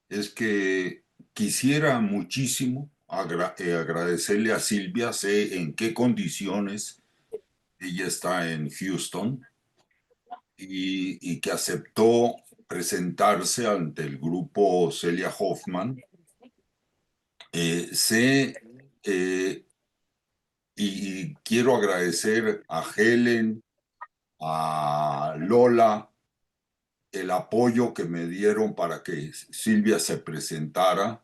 es que quisiera muchísimo agradecerle a Silvia. Sé en qué condiciones ella está en Houston y que aceptó presentarse ante el grupo Celia Hoffman. Y quiero agradecer a Helen, a Lola, el apoyo que me dieron para que Silvia se presentara.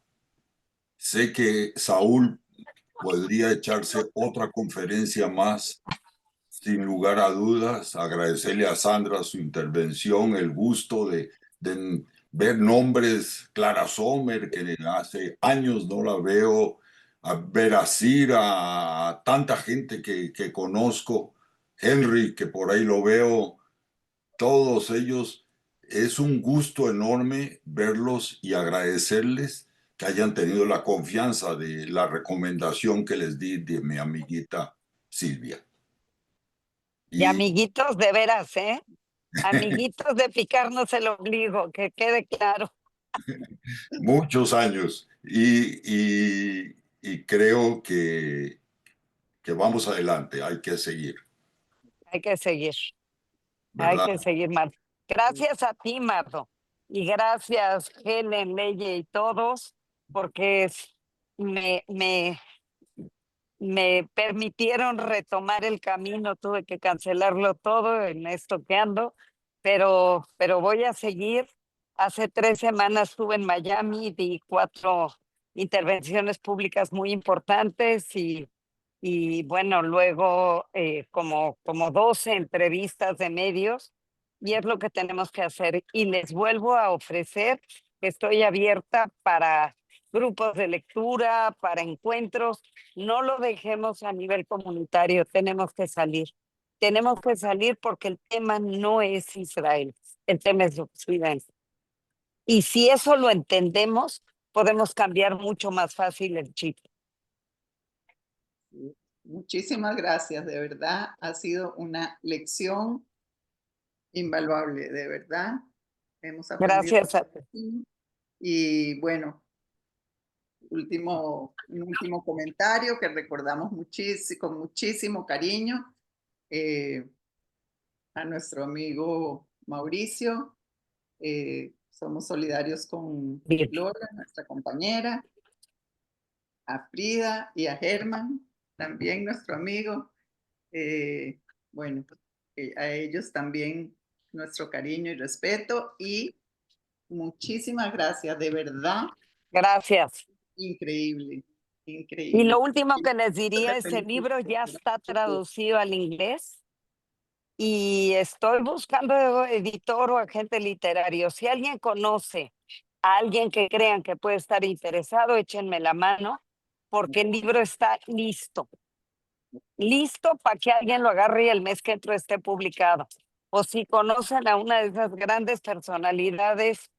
Sé que Saúl podría echarse otra conferencia más, sin lugar a dudas. Agradecerle a Sandra su intervención, el gusto de ver nombres, Clara Sommer, que hace años no la veo, a ver a Cira, a tanta gente que conozco, Henry, que por ahí lo veo, todos ellos, es un gusto enorme verlos y agradecerles que hayan tenido la confianza de la recomendación que les di de mi amiguita Silvia. Y amiguitos de veras, ¿eh? Amiguitos de picarnos el ombligo, que quede claro. Muchos años y creo que vamos adelante, hay que seguir, Hay que seguir, hay ¿verdad? que seguir, Mardo. Gracias a ti, Mardo. Y gracias, Helen, Leye y todos, porque me, me, me permitieron retomar el camino. Tuve que cancelarlo todo en esto que ando, pero voy a seguir. Hace 3 semanas estuve en Miami, di 4 intervenciones públicas muy importantes y bueno, luego como 12 entrevistas de medios, y es lo que tenemos que hacer. Y les vuelvo a ofrecer que estoy abierta para grupos de lectura, para encuentros. No lo dejemos a nivel comunitario, tenemos que salir. Tenemos que salir porque el tema no es Israel, el tema es Occidente. Y si eso lo entendemos, podemos cambiar mucho más fácil el chip. Muchísimas gracias, de verdad. Ha sido una lección invaluable, de verdad. Hemos aprendido Gracias a muchísimo. Y bueno, un último comentario que recordamos muchísimo, con muchísimo cariño a nuestro amigo Mauricio. Somos solidarios con Laura, nuestra compañera, a Frida y a Germán, también nuestro amigo. Bueno, a ellos también nuestro cariño y respeto y muchísimas gracias, de verdad. Gracias. Increíble, Y increíble. lo último que les diría es el libro ya está traducido al inglés y estoy buscando editor o agente literario. Si alguien conoce a alguien que crean que puede estar interesado, échenme la mano porque el libro está listo para que alguien lo agarre y el mes que entra esté publicado. O si conocen a una de esas grandes personalidades,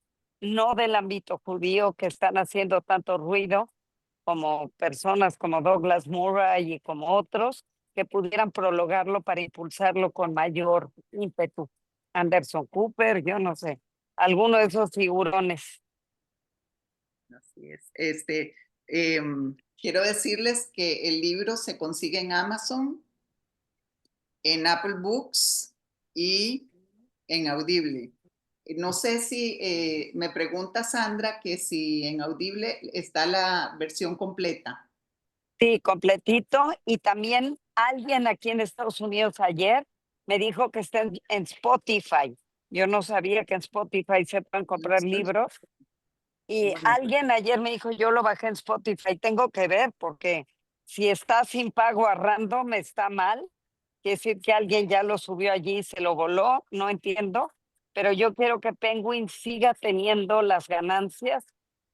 no del ámbito judío, que están haciendo tanto ruido, como personas como Douglas Murray y como otros, que pudieran prologarlo para impulsarlo con mayor ímpetu. Anderson Cooper, yo no sé, alguno de esos figurones. Así es. Quiero decirles que el libro se consigue en Amazon, en Apple Books y en Audible. No sé si me pregunta Sandra que si en Audible está la versión completa. Sí, completito. Y también alguien aquí en Estados Unidos ayer me dijo que está en Spotify. Yo no sabía que en Spotify se pueden comprar libros. Y Bueno, alguien ayer me dijo, yo lo bajé en Spotify. Tengo que ver porque si está sin pago a random está mal. Quiere decir que alguien ya lo subió allí y se lo voló. No entiendo. Pero yo quiero que Penguin siga teniendo las ganancias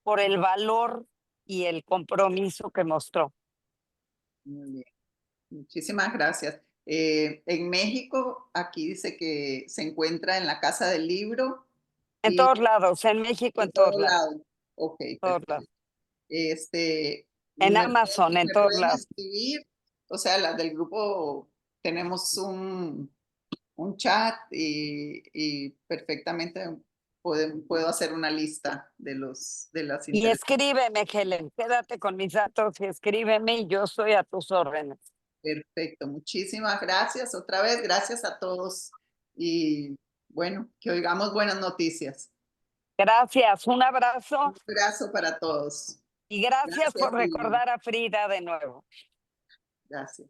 por el valor y el compromiso que mostró. muy bien. Muchísimas gracias. En México, aquí dice que se encuentra en la Casa del Libro. En todos lados, en México, en En todos todos lados. lados. Ok, Todos perfecto. lados. En Me Amazon, en me todos pueden lados. escribir, o sea, las del grupo tenemos un chat y perfectamente puedo hacer una lista de las Y interesadas. escríbeme, Helen, quédate con mis datos y escríbeme y yo estoy a tus órdenes. Perfecto, muchísimas gracias otra vez, gracias a todos y bueno, que oigamos buenas noticias. Gracias, un abrazo Un abrazo para todos. y gracias por Silvia. recordar a Frida de nuevo. Gracias.